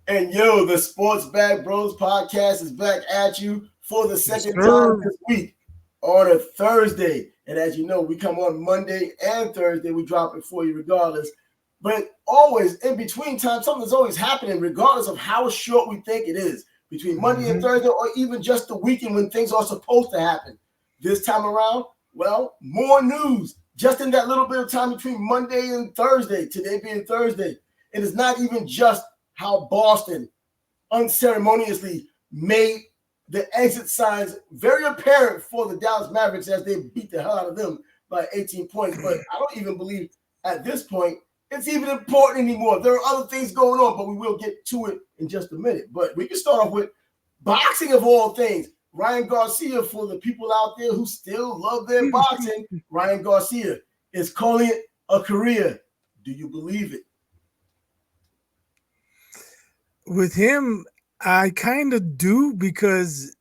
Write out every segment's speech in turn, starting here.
And yo, the Sports Back Bros podcast is back at you for the Yes, second time sir. this week on a Thursday. And as you know, we come on Monday and Thursday. We drop it for you regardless. But always in between time, something's always happening, regardless of how short we think it is. Between Monday and Mhm. Thursday, or even just the weekend when things are supposed to happen. This time around, well, more news. Just in that little bit of time between Monday and Thursday, today being Thursday. It is not even just how Boston unceremoniously made the exit signs very apparent for the Dallas Mavericks as they beat the hell out of them by 18 points. But I don't even believe at this point it's even important anymore. There are other things going on, but we will get to it in just a minute. But we can start off with boxing of all things. Ryan Garcia, for the people out there who still love their boxing, Ryan Garcia is calling it a career. Do you believe it? With him, I kind of do because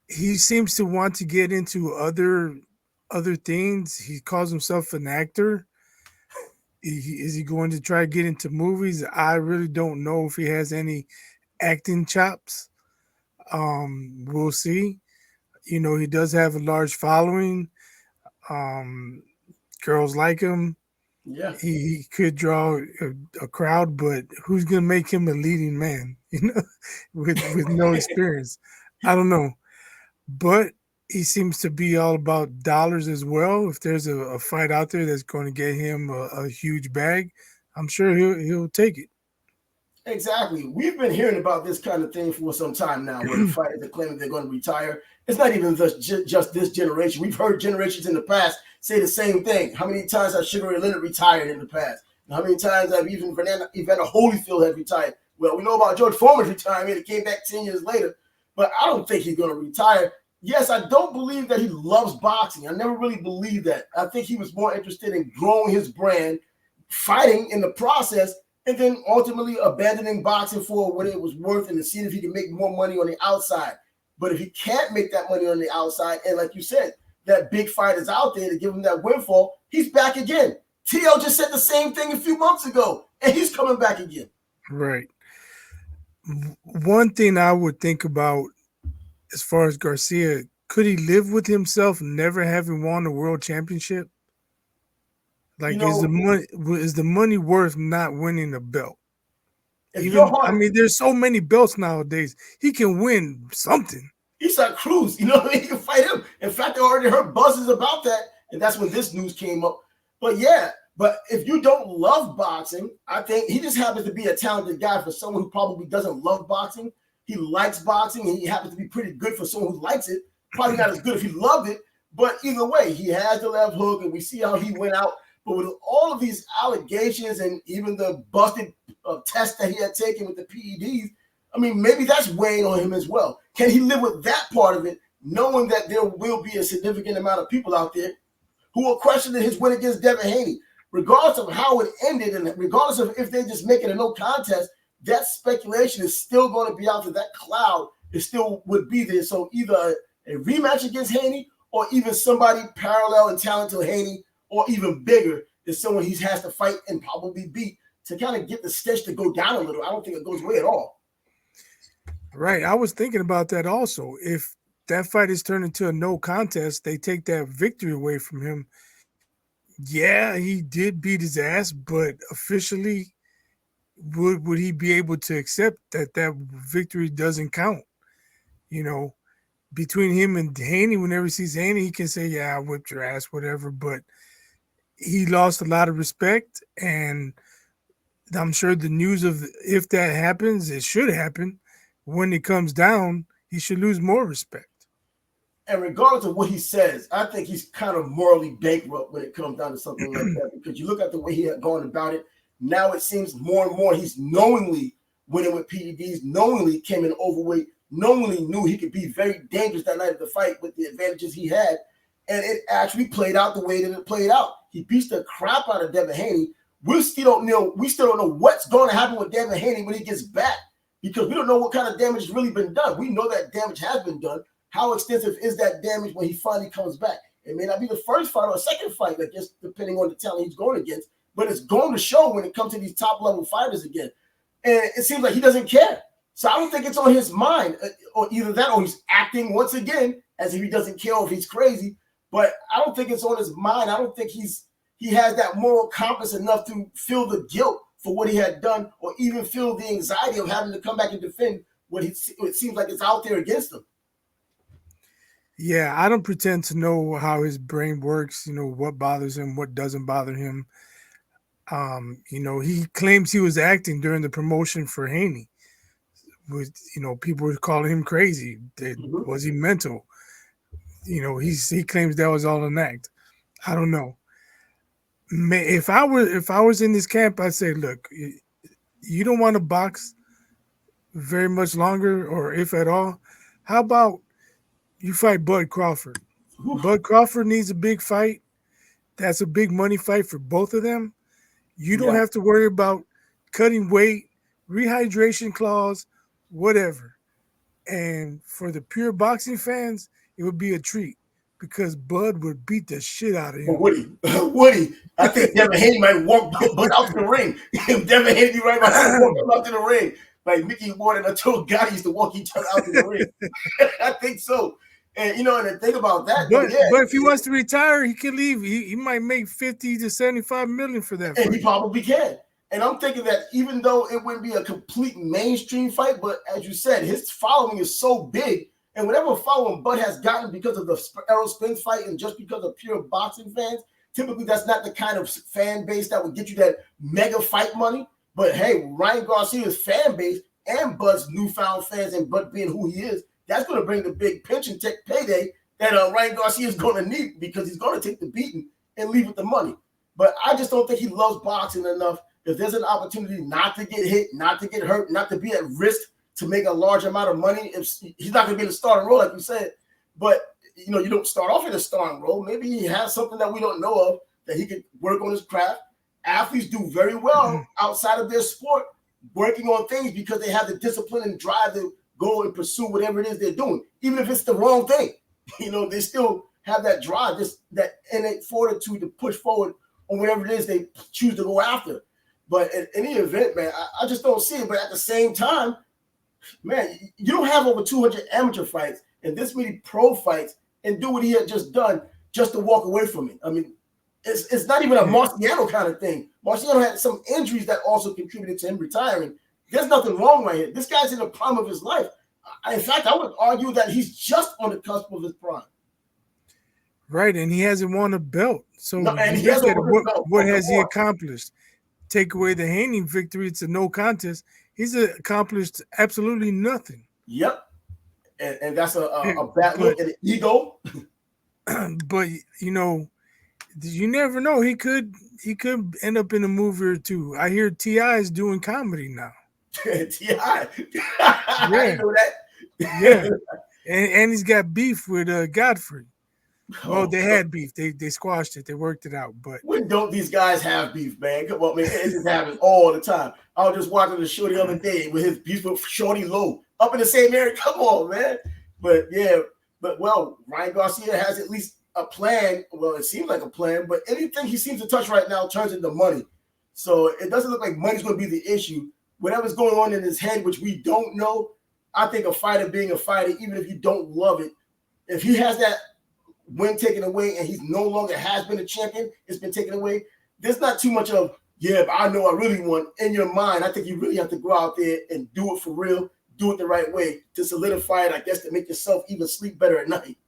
he seems to want to get into other things. He calls himself an actor. Is he going to try to get into movies? I really don't know if he has any acting chops. We'll see. He does have a large following. Um, Girls like him. Yeah. He could draw a crowd, but who's gonna make him a leading man? With no experience. I don't know, but he seems to be all about dollars as well. If there's a fight out there that's going to get him a huge bag, I'm sure he'll take it. Exactly. We've been hearing about this kind of thing for some time now, where the fighters are claiming they're going to retire. It's not even just this generation. We've heard generations in the past say the same thing. How many times has Sugar Ray Leonard retired in the past? And how many times have even Evander Holyfield had retired? Well, we know about George Foreman's retirement. It came back 10 years later, but I don't think he's going to retire. Yes, I don't believe that he loves boxing. I never really believed that. I think he was more interested in growing his brand, fighting in the process, and then ultimately abandoning boxing for what it was worth and to see if he can make more money on the outside. But if he can't make that money on the outside, and like you said, that big fight is out there to give him that windfall, he's back again. TL just said the same thing a few months ago, and he's coming back again. Right. One thing I would think about as far as Garcia, could he live with himself never having won a world championship? You Like, know, is the money worth not winning a belt? if your Even, I heart, mean, there's so many belts nowadays. He can win something. he's like Cruz, you know what I mean? You can fight him. In fact, I already heard buzzes about that, and that's when this news came up. But yeah, but if you don't love boxing, I think he just happens to be a talented guy for someone who probably doesn't love boxing. He likes boxing, and he happens to be pretty good for someone who likes it. Probably not as good if he loved it, but either way, he has the left hook, and we see how he went out. But with all of these allegations and even the busted test that he had taken with the PEDs, I mean, maybe that's weighing on him as well. Can he live with that part of it, knowing that there will be a significant amount of people out there who are questioning his win against Devin Haney? Regardless of how it ended and regardless of if they just make it a no contest, that speculation is still going to be out there. That cloud is still would be there. So either a rematch against Haney or even somebody parallel in talent to Haney or even bigger is someone he has to fight and probably beat to kind of get the sketch to go down a little. I don't think it goes away at all. Right. I was thinking about that also. If that fight is turned into a no contest, they take that victory away from him. Yeah, he did beat his ass, but officially, would he be able to accept that victory doesn't count? You know, between him and Haney, whenever he sees Haney, he can say, "Yeah, I whipped your ass," whatever. But he lost a lot of respect, and I'm sure the news of if that happens, it should happen. When it comes down, he should lose more respect. And regardless of what he says, I think he's kind of morally bankrupt when it comes down to something like that. Because you look at the way he had gone about it, now it seems more and more he's knowingly winning with PEDs, knowingly came in overweight, knowingly knew he could be very dangerous that night of the fight with the advantages he had. And it actually played out the way that it played out. He beats the crap out of Devin Haney. We still don't know what's going to happen with Devin Haney when he gets back because we don't know what kind of damage has really been done. We know that damage has been done. How extensive is that damage when he finally comes back? It may not be the first fight or a second fight, I guess, depending on the talent he's going against, but it's going to show when it comes to these top level fighters again. and it seems like he doesn't care. So I don't think it's on his mind, or either that, or he's acting once again as if he doesn't care, or if he's crazy. But I don't think it's on his mind. I don't think he has that moral compass enough to feel the guilt for what he had done, or even feel the anxiety of having to come back and defend what it seems like it's out there against him. Yeah, I don't pretend to know how his brain works, what bothers him, what doesn't bother him. He claims he was acting during the promotion for Haney. People were calling him crazy. Was he mental? He claims that was all an act. I don't know. If I was in this camp, I'd say, look, you don't want to box very much longer, or if at all. How about you fight Bud Crawford? Bud Crawford needs a big fight. That's a big money fight for both of them. You don't have to worry about cutting weight, rehydration clause, whatever. And for the pure boxing fans, it would be a treat because Bud would beat the shit out of him. Woody, I think Devin Haney might walk Bud out to the ring. Devin Haney be right behind him, walk him out to the ring. Like Mickey Ward and Arturo Gatti used to walk each other out to the ring. I think so. And and the thing about that, but if he wants to retire, he can leave. He might make 50 to 75 million for that. And he probably can. And I'm thinking that even though it wouldn't be a complete mainstream fight, but as you said, his following is so big. And whatever following Bud has gotten because of the Errol Spence fight and just because of pure boxing fans, typically that's not the kind of fan base that would get you that mega fight money. But hey, Ryan Garcia's fan base and Bud's newfound fans and Bud being who he is, that's going to bring the big pension payday that Ryan Garcia is going to need, because he's going to take the beating and leave with the money. But I just don't think he loves boxing enough. If there's an opportunity not to get hit, not to get hurt, not to be at risk to make a large amount of money, if he's not going to be in a starting role, like you said. But you don't start off in a starting role. Maybe he has something that we don't know of that he could work on his craft. Athletes do very well outside of their sport, working on things because they have the discipline and drive to go and pursue whatever it is they're doing, even if it's the wrong thing. They still have that drive, that innate fortitude to push forward on whatever it is they choose to go after. But in any event, man, I just don't see it. But at the same time, man, you don't have over 200 amateur fights and this many pro fights and do what he had just done just to walk away from it. I mean, it's not even a Marciano kind of thing. Marciano had some injuries that also contributed to him retiring. There's nothing wrong right here. This guy's in the prime of his life. In fact, I would argue that he's just on the cusp of his prime. Right, and he hasn't won a belt. So what has he accomplished? Take away the Haney victory, it's a no contest. He's accomplished absolutely nothing. Yep. And that's a bad look at ego. But you never know. He could end up in a movie or two. I hear T.I. is doing comedy now. T.I. I didn't know that. Yeah. And he's got beef with Godfrey. Well, they had beef. They squashed it. They worked it out. But when don't these guys have beef, man? Come on, man. It just happens all the time. I was just watching the show the other day with his beef with Shorty Low up in the same area. Come on, man. But Ryan Garcia has at least a plan. Well, it seems like a plan, but anything he seems to touch right now turns into money. So it doesn't look like money's going to be the issue. Whatever's going on in his head, which we don't know, I think a fighter being a fighter, even if you don't love it, if he has that win taken away and he's no longer has been a champion, it's been taken away, there's not too much of, but I know I really won in your mind. I think you really have to go out there and do it for real, do it the right way to solidify it, I guess, to make yourself even sleep better at night.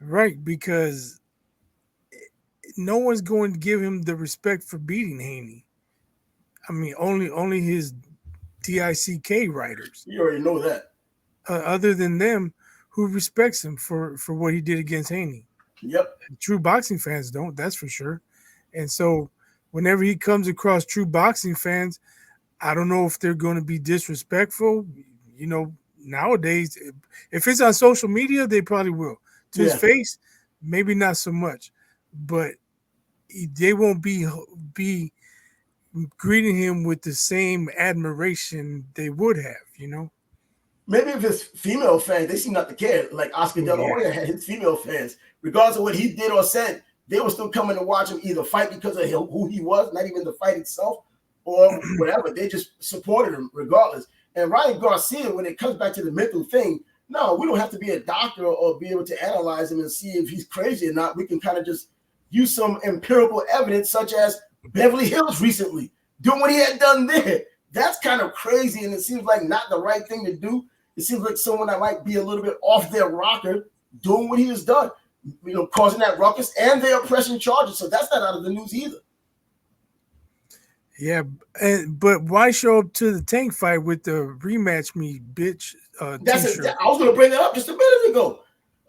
Right, because no one's going to give him the respect for beating Haney. I mean, only his TICK writers. You already know that. Other than them, who respects him for what he did against Haney. Yep. True boxing fans don't, that's for sure. And so whenever he comes across true boxing fans, I don't know if they're going to be disrespectful. Nowadays, if it's on social media, they probably will. To his face, maybe not so much. But they won't be greeting him with the same admiration they would have, Maybe if his female fans, they seem not to care. Like Oscar De La Hoya had his female fans. Regardless of what he did or said, they were still coming to watch him either fight because of who he was, not even the fight itself, or whatever. They just supported him regardless. And Ryan Garcia, when it comes back to the mental thing, no, we don't have to be a doctor or be able to analyze him and see if he's crazy or not. We can kind of just use some empirical evidence, such as Beverly Hills recently, doing what he had done there. That's kind of crazy, and it seems like not the right thing to do. It seems like someone that might be a little bit off their rocker doing what he has done, causing that ruckus and their oppression charges. So that's not out of the news either. Yeah, but why show up to the Tank fight with the rematch me, bitch? I was going to bring that up just a minute ago.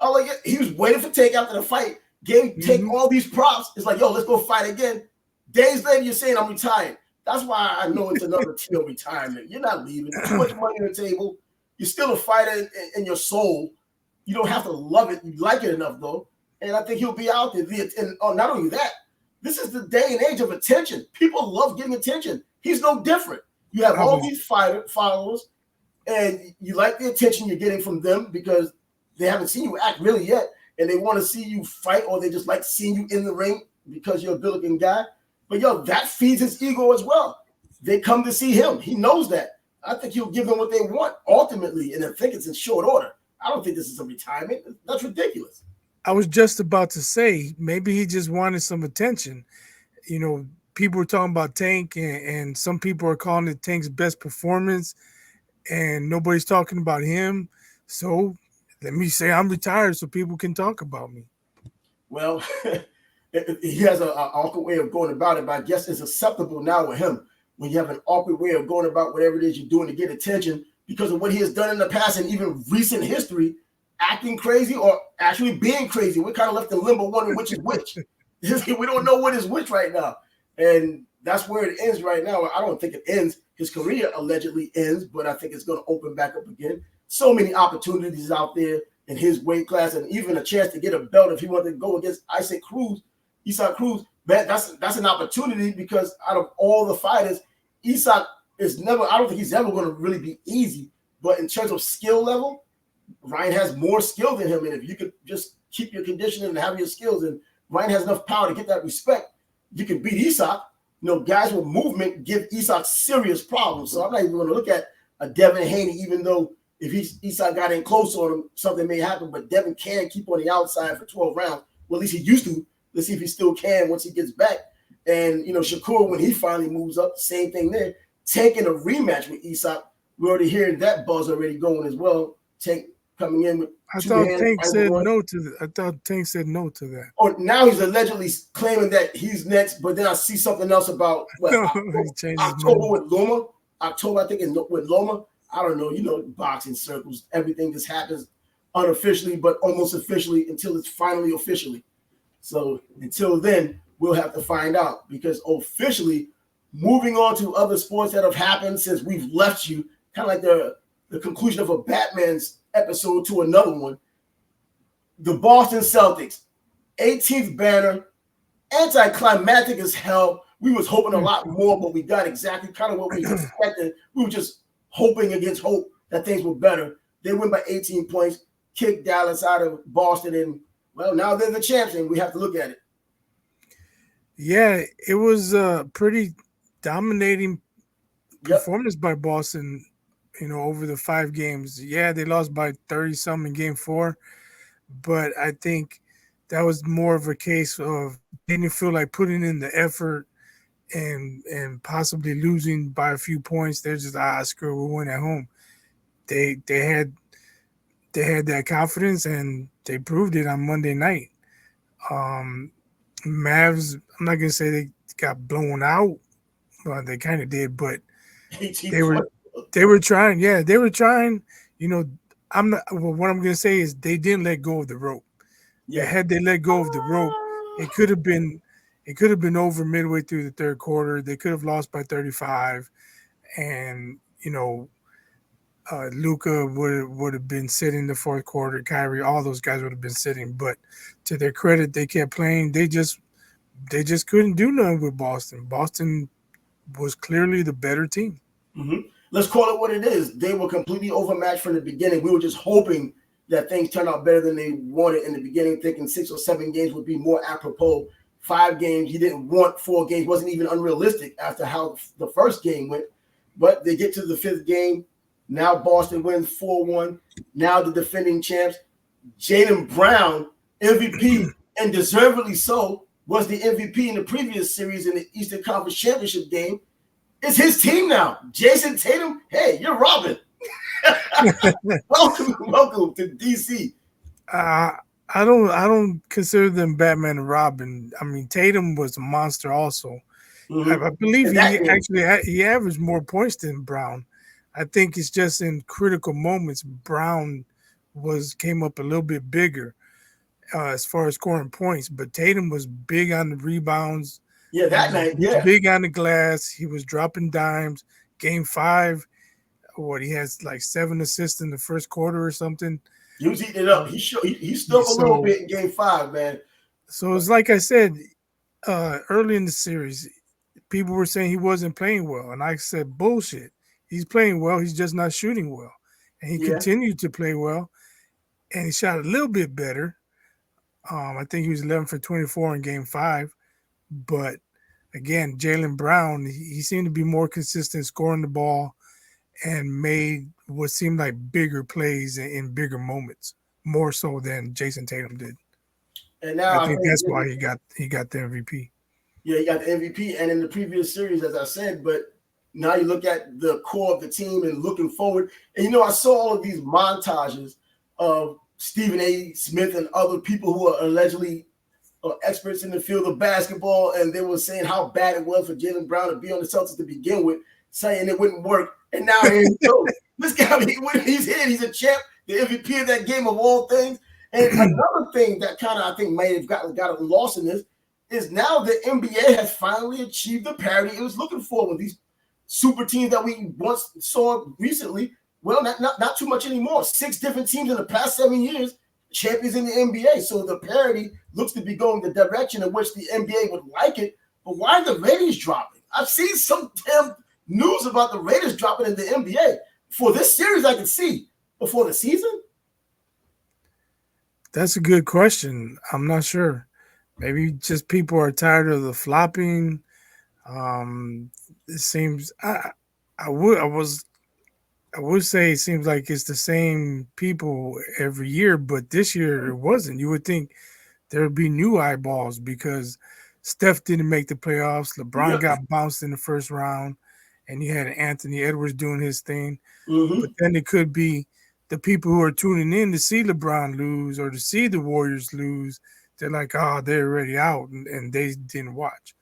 I was like, he was waiting for Tank after the fight. Take all these props. It's like, yo, let's go fight again. Days later, you're saying I'm retired. That's why I know it's another Teal retirement. You're not leaving. Too much money on the table. You're still a fighter in your soul. You don't have to love it. You like it enough, though. And I think he'll be out there. And not only that, this is the day and age of attention. People love getting attention. He's no different. You have all these followers, and you like the attention you're getting from them because they haven't seen you act really yet, and they want to see you fight, or they just like seeing you in the ring because you're a good-looking guy. But, that feeds his ego as well. They come to see him. He knows that. I think he'll give them what they want ultimately, and I think it's in short order. I don't think this is a retirement. That's ridiculous. I was just about to say, maybe he just wanted some attention. People were talking about Tank, and some people are calling it Tank's best performance, and nobody's talking about him. So let me say I'm retired so people can talk about me. Well, he has an awkward way of going about it, but I guess it's acceptable now with him when you have an awkward way of going about whatever it is you're doing to get attention because of what he has done in the past and even recent history, acting crazy or actually being crazy. We're kind of left in limbo wondering which is which. We don't know what is which right now. And that's where it ends right now. I don't think it ends. His career allegedly ends, but I think it's going to open back up again. So many opportunities out there in his weight class and even a chance to get a belt if he wanted to go against Isak Cruz. That's an opportunity because out of all the fighters, Isak is never, I don't think he's ever going to really be easy. But in terms of skill level, Ryan has more skill than him. And if you could just keep your conditioning and have your skills, and Ryan has enough power to get that respect, you can beat Isak. Guys with movement give Isak serious problems. So I'm not even going to look at a Devin Haney, even though if Isak got in close on him, something may happen. But Devin can keep on the outside for 12 rounds. Well, at least he used to. Let's see if he still can once he gets back. And, Shakur, when he finally moves up, same thing there. Taking a rematch with Isak. We're already hearing that buzz already going as well. Tank coming in with I thought Tank said no to that. I thought Tank said no to that. Oh, now he's allegedly claiming that he's next, but then I see something else about October with Loma. October, I think, with Loma. I don't know. Boxing circles, everything just happens unofficially, but almost officially until it's finally officially. So until then, we'll have to find out because officially, moving on to other sports that have happened since we've left you, kind of like the conclusion of a Batman's episode to another one. The Boston Celtics, 18th banner, anticlimactic as hell. We was hoping a lot more, but we got exactly kind of what we expected. We were just hoping against hope that things were better. They win by 18 points, kicked Dallas out of Boston, and well, now they're the champs, and we have to look at it. Yeah, it was a pretty dominating performance by Boston, over the 5 games. Yeah, they lost by 30-something in game 4, but I think that was more of a case of they didn't feel like putting in the effort and possibly losing by a few points. They're just, screw it, we'll win at home. They had that confidence, and they proved it on Monday night. Mavs, I'm not gonna say they got blown out. Well, they kind of did, but they were trying. Yeah, they were trying. I'm not. Well, what I'm gonna say is they didn't let go of the rope. Yeah, had they let go of the rope, it could have been over midway through the third quarter. They could have lost by 35, and Luka would have been sitting the fourth quarter. Kyrie, all those guys would have been sitting. But to their credit, they kept playing. They just couldn't do nothing with Boston. Boston was clearly the better team. Mm-hmm. Let's call it what it is. They were completely overmatched from the beginning. We were just hoping that things turned out better than they wanted in the beginning, thinking 6 or 7 games would be more apropos 5 games. He didn't want 4 games. Wasn't even unrealistic after how the first game went. But they get to the 5th game. Now Boston wins 4-1. Now the defending champs. Jaylen Brown, MVP, and deservedly so, was the MVP in the previous series in the Eastern Conference Championship game. It's his team now. Jason Tatum, hey, you're Robin. welcome to DC. I don't consider them Batman and Robin. I mean, Tatum was a monster also. I believe he averaged more points than Brown. I think it's just in critical moments Brown came up a little bit bigger as far as scoring points, but Tatum was big on the rebounds. Yeah, that night, yeah. Big on the glass. He was dropping dimes. Game 5, he has like 7 assists in the first quarter or something. He was eating it up. He stuck a little bit in Game 5, man. So it's like I said early in the series, people were saying he wasn't playing well, and I said bullshit. He's playing well. He's just not shooting well, and he continued to play well, and he shot a little bit better. I think he was 11 for 24 in Game 5, but again, Jaylen Brown, he seemed to be more consistent scoring the ball and made what seemed like bigger plays in bigger moments, more so than Jason Tatum did. And now I think that's why he got the MVP. Yeah, he got the MVP, and in the previous series, as I said, but now you look at the core of the team and looking forward. And, I saw all of these montages of Stephen A. Smith and other people who are allegedly experts in the field of basketball, and they were saying how bad it was for Jaylen Brown to be on the Celtics to begin with, saying it wouldn't work. And now here he goes. This guy, he's here. He's a champ, the MVP of that game of all things. And another thing that kind of I think might have got lost in this is now the NBA has finally achieved the parity it was looking for with these super teams that we once saw recently. Well, not too much anymore. 6 different teams in the past 7 years, champions in the NBA. So the parity looks to be going the direction in which the NBA would like it. But why are the ratings dropping? I've seen some damn news about the ratings dropping in the NBA. For this series, I can see. Before the season? That's a good question. I'm not sure. Maybe just people are tired of the flopping. It seems I would say it seems like it's the same people every year, but this year it wasn't. You would think there would be new eyeballs because Steph didn't make the playoffs. LeBron got bounced in the first round, and you had Anthony Edwards doing his thing. But then it could be the people who are tuning in to see LeBron lose or to see the Warriors lose. They're like, they're already out, and they didn't watch.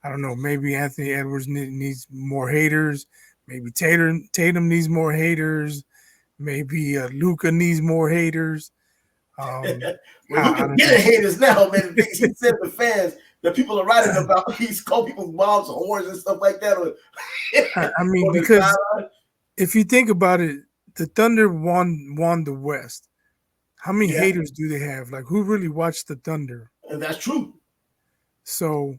I don't know. Maybe Anthony Edwards needs more haters. Maybe Tatum needs more haters. Maybe Luka needs more haters. Luka getting haters now, man. He said the fans that people are writing about. He's called people's moms whores and stuff like that. I mean, because if you think about it, the Thunder won the West. How many haters do they have? Like, who really watched the Thunder? And that's true. So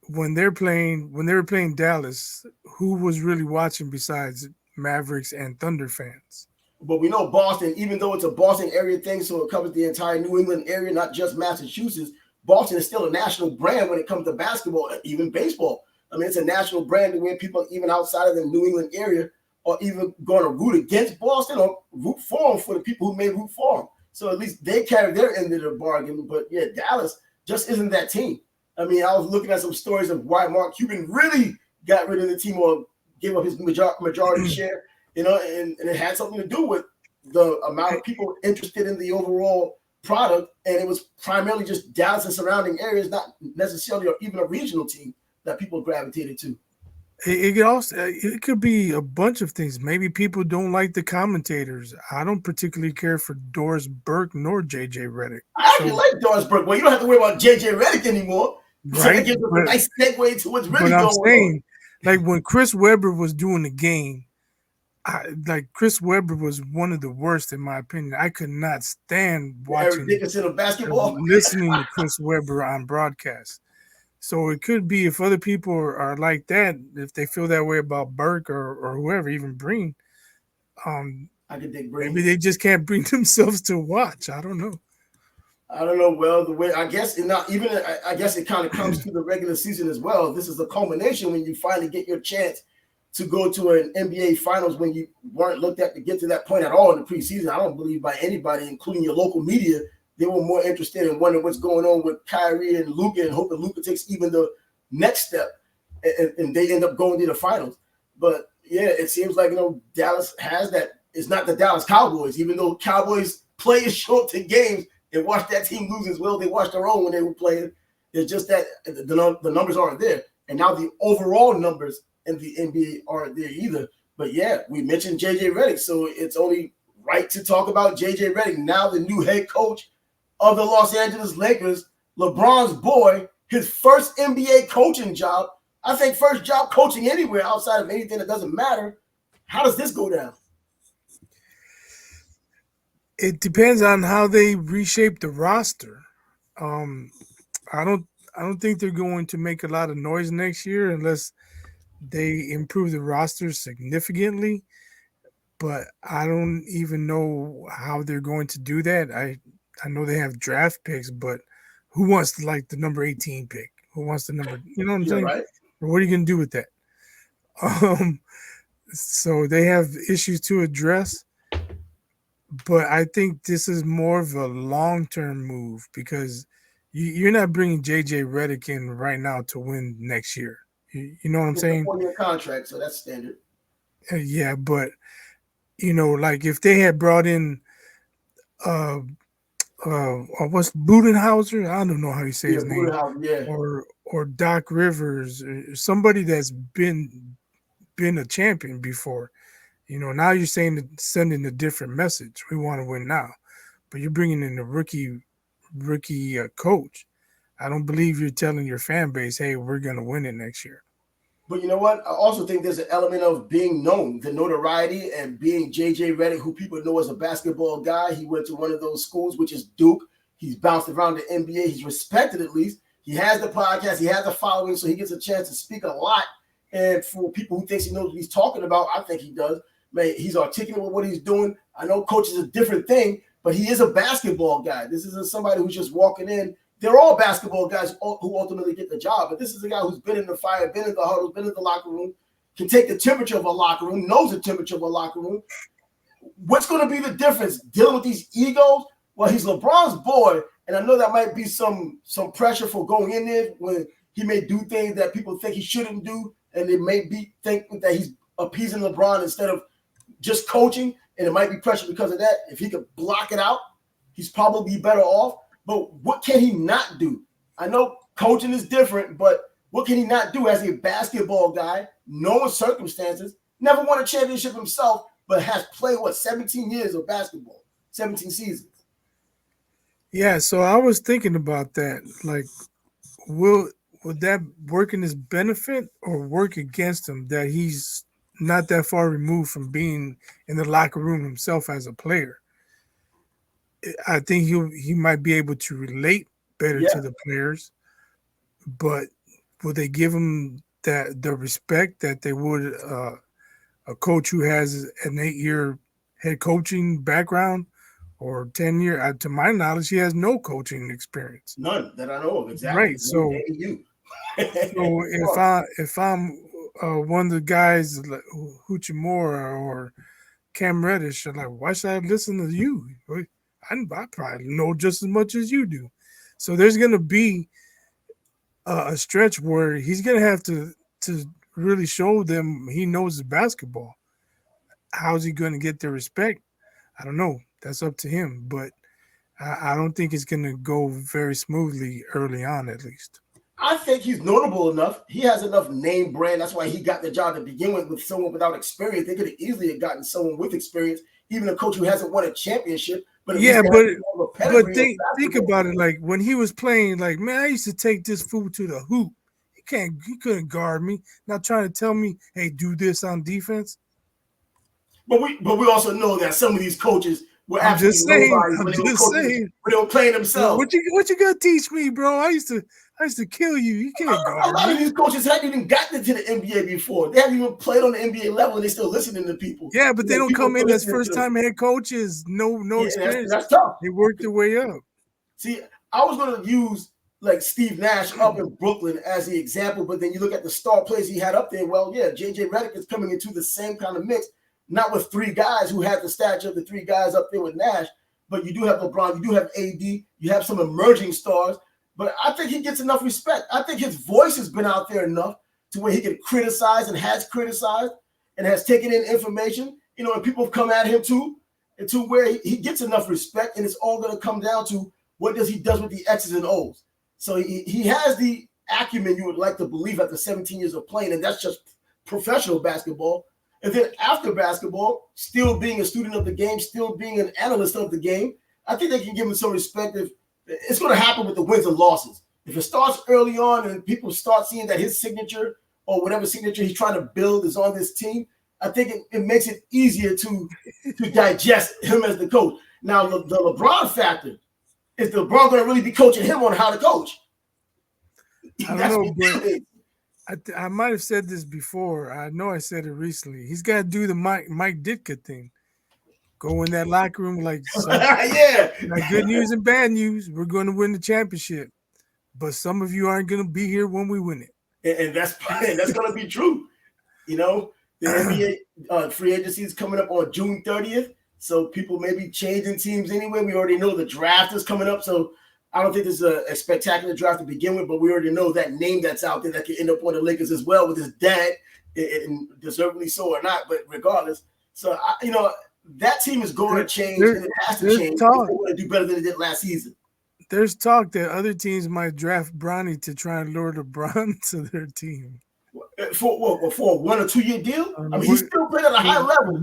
when they were playing Dallas, who was really watching besides Mavericks and Thunder fans? But we know Boston, even though it's a Boston area thing, so it covers the entire New England area, not just Massachusetts, Boston is still a national brand when it comes to basketball, even baseball. I mean, it's a national brand to where people even outside of the New England area are even going to root against Boston or root for them for the people who may root for them. So at least they carry their end of the bargain. But yeah, Dallas just isn't that team. I mean, I was looking at some stories of why Mark Cuban really got rid of the team or gave up his majority share, and it had something to do with the amount of people interested in the overall product. And it was primarily just Dallas and surrounding areas, not necessarily or even a regional team that people gravitated to. It could be a bunch of things. Maybe people don't like the commentators. I don't particularly care for Doris Burke nor JJ Redick. I actually like Doris Burke. Well, you don't have to worry about JJ Redick anymore. Right? So that gives us a nice segue to what's really going on. Like when Chris Webber was doing the game, Chris Webber was one of the worst in my opinion. I could not stand watching Eric Dickinson of basketball, listening to Chris Webber on broadcast. So it could be if other people are like that, if they feel that way about Burke or whoever, even Breen, I could dig Breen. Maybe they just can't bring themselves to watch. I don't know. I don't know. Well, the way I guess it not even. I guess it kind of comes to the regular season as well. This is the culmination when you finally get your chance to go to an NBA Finals when you weren't looked at to get to that point at all in the preseason. I don't believe by anybody, including your local media, they were more interested in wondering what's going on with Kyrie and Luka and hoping Luka takes even the next step and they end up going to the finals. But yeah, it seems like Dallas has that. It's not the Dallas Cowboys, even though Cowboys players show up to games and watch that team lose as well. They watched their own when they were playing. It's just that the numbers aren't there, and now the overall numbers in the NBA aren't there either. But yeah, we mentioned JJ Redick, so it's only right to talk about JJ Redick, now the new head coach of the Los Angeles Lakers, LeBron's boy, his first NBA coaching job. I think first job coaching anywhere outside of anything that doesn't matter. How does this go down? It depends on how they reshape the roster. I don't think they're going to make a lot of noise next year unless they improve the roster significantly. But I don't even know how they're going to do that. I know they have draft picks, but who wants to like the number 18 pick? Who wants the number? You know what I'm saying? Right. What are you going to do with that? So they have issues to address. But I think this is more of a long-term move because you're not bringing JJ Redick in right now to win next year. You know what I'm saying? It's a 4-year contract, so that's standard. Yeah, but like if they had brought in what's Budenhauser? I don't know how you say his name. Yeah. Or Doc Rivers, or somebody that's been a champion before. Now you're sending a different message. We want to win now, but you're bringing in a rookie coach. I don't believe you're telling your fan base, "Hey, we're going to win it next year." But you know what? I also think there's an element of being known, the notoriety, and being JJ Redick, who people know as a basketball guy. He went to one of those schools, which is Duke. He's bounced around the NBA. He's respected at least. He has the podcast. He has the following, so he gets a chance to speak a lot. And for people who thinks he knows what he's talking about, I think he does. Man, he's articulate with what he's doing. I know coach is a different thing, but he is a basketball guy. This isn't somebody who's just walking in. They're all basketball guys who ultimately get the job, but this is a guy who's been in the fire, been in the huddle, been in the locker room, can take the temperature of a locker room, knows the temperature of a locker room. What's going to be the difference dealing with these egos? Well, he's LeBron's boy, and I know that might be some pressure for going in there when he may do things that people think he shouldn't do, and they may think that he's appeasing LeBron instead of just coaching, and it might be pressure because of that. If he could block it out, he's probably better off. But what can he not do? I know coaching is different, but what can he not do as a basketball guy, knowing circumstances, never won a championship himself, but has played, 17 years of basketball, 17 seasons? Yeah, so I was thinking about that. Like, would that work in his benefit or work against him that he's not that far removed from being in the locker room himself as a player? I think he might be able to relate better to the players, but will they give him the respect that they would a coach who has an 8-year head coaching background or 10-year? To my knowledge, he has no coaching experience. None that I know of. Exactly. Right. So if I'm one of the guys like Hachimura or Cam Reddish, I'm like, why should I listen to you? I probably know just as much as you do. So there's going to be a stretch where he's going to have to really show them he knows the basketball. How's he going to get their respect? I don't know. That's up to him. But I don't think it's going to go very smoothly early on, at least. I think he's notable enough. He has enough name brand. That's why he got the job to begin with someone without experience. They could have easily have gotten someone with experience, even a coach who hasn't won a championship. But think about it. Like when he was playing, like, man, I used to take this fool to the hoop. He couldn't guard me. Not trying to tell me, hey, do this on defense. But we also know that some of these coaches were absolutely nobody when they were playing themselves. What you gonna teach me, bro? I used to kill you. You can't guard me. A lot of these coaches haven't even gotten into the NBA before. They haven't even played on the NBA level, and they're still listening to people. Yeah, but they don't come in as first-time head coaches. No experience. That's tough. They work their way up. See, I was going to use like Steve Nash up in Brooklyn as the example, but then you look at the star players he had up there. Well, yeah, JJ Redick is coming into the same kind of mix, not with three guys who had the stature of the three guys up there with Nash, but you do have LeBron, you do have AD, you have some emerging stars, but I think he gets enough respect. I think his voice has been out there enough to where he can criticize and has criticized and has taken in information, and people have come at him too, and to where he gets enough respect, and it's all going to come down to what he does with the X's and O's. So he has the acumen you would like to believe after 17 years of playing, and that's just professional basketball. And then after basketball, still being a student of the game, still being an analyst of the game, I think they can give him some respect. If it's going to happen with the wins and losses. If it starts early on and people start seeing that his signature or whatever signature he's trying to build is on this team, I think it makes it easier to digest him as the coach. Now, the LeBron factor, is LeBron going to really be coaching him on how to coach? I don't know, but I might have said this before. I know I said it recently. He's got to do the Mike Ditka thing. Go in that locker room like, yeah, like good news and bad news. We're going to win the championship, but some of you aren't going to be here when we win it. And that's going to be true. The NBA free agency is coming up on June 30th. So people may be changing teams anyway. We already know the draft is coming up. So I don't think this is a spectacular draft to begin with, but we already know that name that's out there that could end up on the Lakers as well with his dad, and deservedly so or not, but regardless. So, that team is going to change, and it has to change. They want to do better than they did last season. There's talk that other teams might draft Bronny to try and lure LeBron to their team. For a 1 or 2 year deal? I mean, he's still playing at a high level.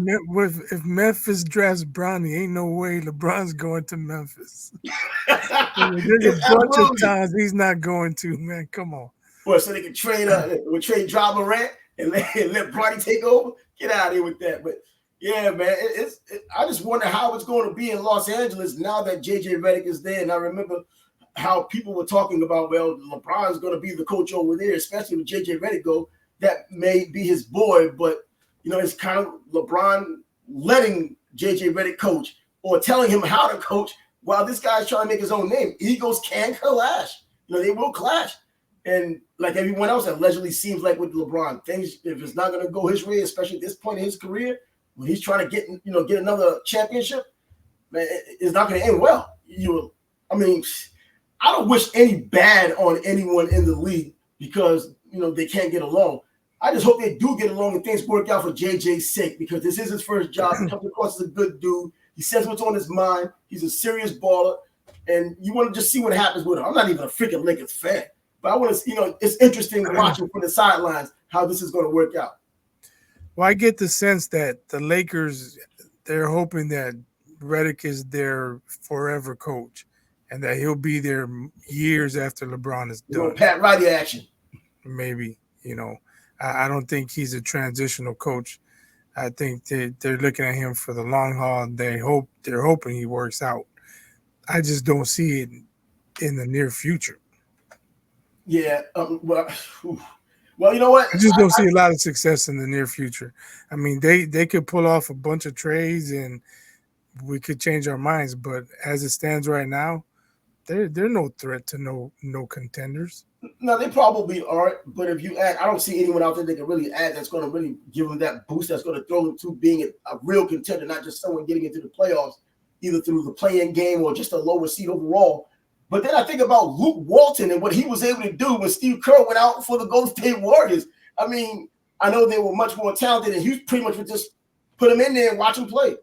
If Memphis drafts Bronny, ain't no way LeBron's going to Memphis. There's a bunch of times he's not going to, man. Come on. Well, so they can trade Ja Morant and let Bronny take over? Get out of here with that. But yeah, man, I just wonder how it's going to be in Los Angeles now that JJ Redick is there. And I remember how people were talking about, well, LeBron's going to be the coach over there, especially with JJ Redick go. That may be his boy, but it's kind of LeBron letting JJ Redick coach or telling him how to coach while this guy's trying to make his own name. Egos can clash. They will clash. And like everyone else, it allegedly seems like with LeBron, things, if it's not going to go his way, especially at this point in his career, when he's trying to get another championship, man, it's not going to end well. I don't wish any bad on anyone in the league because, they can't get along. I just hope they do get along and things work out for JJ's sake because this is his first job. He comes across as a good dude. He says what's on his mind. He's a serious baller. And you want to just see what happens with him. I'm not even a freaking Lakers fan. But I want to, it's interesting watching from the sidelines how this is going to work out. Well, I get the sense that the Lakers, they're hoping that Redick is their forever coach and that he'll be there years after LeBron is done. Pat Riley action. Maybe, I don't think he's a transitional coach. I think they're looking at him for the long haul. They're hoping he works out. I just don't see it in the near future. Yeah. Well, you know what? I just don't see a lot of success in the near future. I mean, they could pull off a bunch of trades and we could change our minds, but as it stands right now, they're no threat to no contenders. No, they probably aren't. But if you add, I don't see anyone out there that can really add that's going to really give them that boost that's going to throw them to being a real contender, not just someone getting into the playoffs, either through the play-in game or just a lower seed overall. But then I think about Luke Walton and what he was able to do when Steve Kerr went out for the Golden State Warriors. I mean, I know they were much more talented, and he pretty much would just put them in there and watch them play.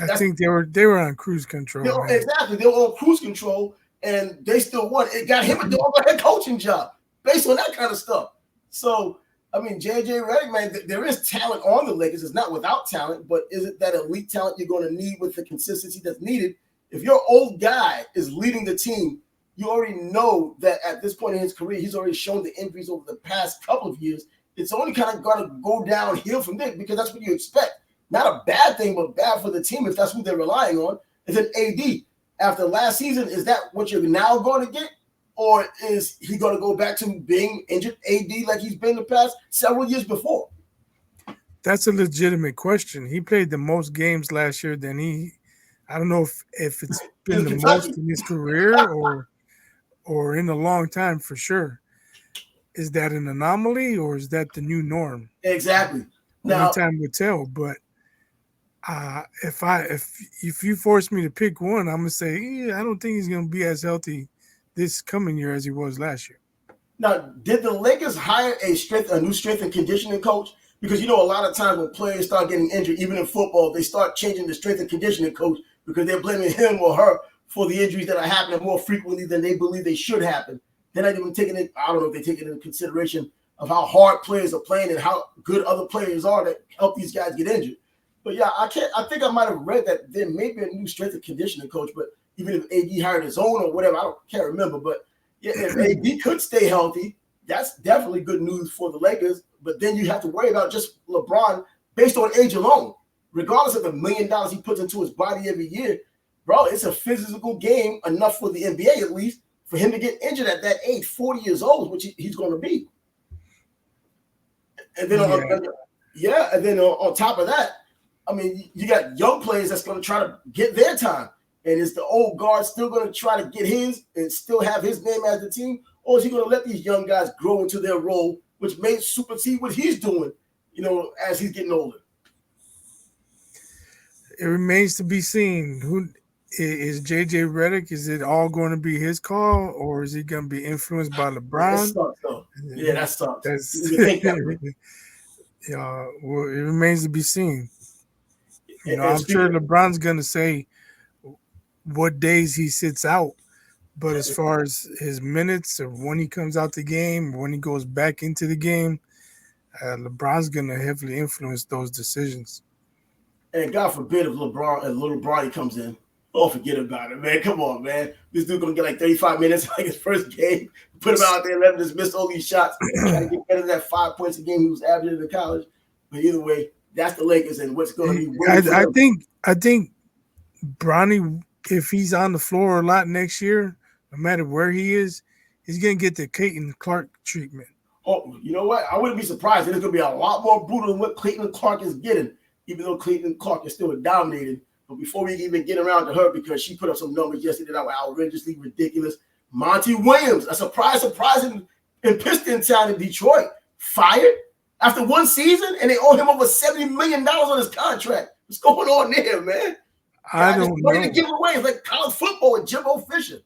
I think they were on cruise control. Exactly. They were on cruise control, and they still won. It got him a head coaching job based on that kind of stuff. So, I mean, JJ Redick, man, there is talent on the Lakers. It's not without talent, but is it that elite talent you're going to need with the consistency that's needed? If your old guy is leading the team, you already know that at this point in his career, he's already shown the injuries over the past couple of years. It's only kind of got to go downhill from there because that's what you expect. Not a bad thing, but bad for the team if that's who they're relying on. And then AD, after last season, is that what you're now going to get? Or is he going to go back to being injured AD like he's been the past several years before? That's a legitimate question. He played the most games last year than I don't know if it's been It's the Kentucky. most in his career or in a long time for sure. Is that an anomaly or is that the new norm? Exactly. Only Now, time will tell. But if you force me to pick one, I'm gonna say I don't think he's gonna be as healthy this coming year as he was last year. Now, did the Lakers hire a new strength and conditioning coach? Because a lot of times when players start getting injured, even in football, they start changing the strength and conditioning coach because they're blaming him or her for the injuries that are happening more frequently than they believe they should happen. They're not even taking it. I don't know if they take it into consideration of how hard players are playing and how good other players are that help these guys get injured. But yeah, I think I might have read that there may be a new strength and conditioning coach, but even if AD hired his own or whatever, can't remember. But yeah, if AD could stay healthy, that's definitely good news for the Lakers. But then you have to worry about just LeBron based on age alone. Regardless of the $1 million he puts into his body every year, bro, it's a physical game enough for the NBA at least for him to get injured at that age, 40 years old, which he's going to be. And then on top of that, I mean, you got young players that's going to try to get their time. And is the old guard still going to try to get his and still have his name as the team? Or is he going to let these young guys grow into their role, which may supersede what he's doing, as he's getting older? It remains to be seen. Who is JJ Redick? Is it all going to be his call, or is he going to be influenced by LeBron? That sucks, though. Yeah, that sucks. Well, it remains to be seen. I'm sure LeBron's going to say what days he sits out, but as far as his minutes or when he comes out the game, or when he goes back into the game, LeBron's going to heavily influence those decisions. And God forbid if little Bronny comes in. Oh, forget about it, man. Come on, man. This dude gonna get like 35 minutes like his first game. Put him out there, let him just miss all these shots. Try to get better than that 5 points a game he was averaging in college. But either way, that's the Lakers and what's going to be. I think Bronny, if he's on the floor a lot next year, no matter where he is, he's gonna get the Caitlin Clark treatment. Oh, you know what? I wouldn't be surprised. It's gonna be a lot more brutal than what Caitlin Clark is getting, even though Caitlin Clark is still dominated. But before we even get around to her, because she put up some numbers yesterday that were outrageously ridiculous. Monty Williams, a surprising in Piston town in Detroit, fired after one season, and they owe him over $70 million on his contract. What's going on there, man? I don't know. To give away. It's like college football with Jimbo Fisher.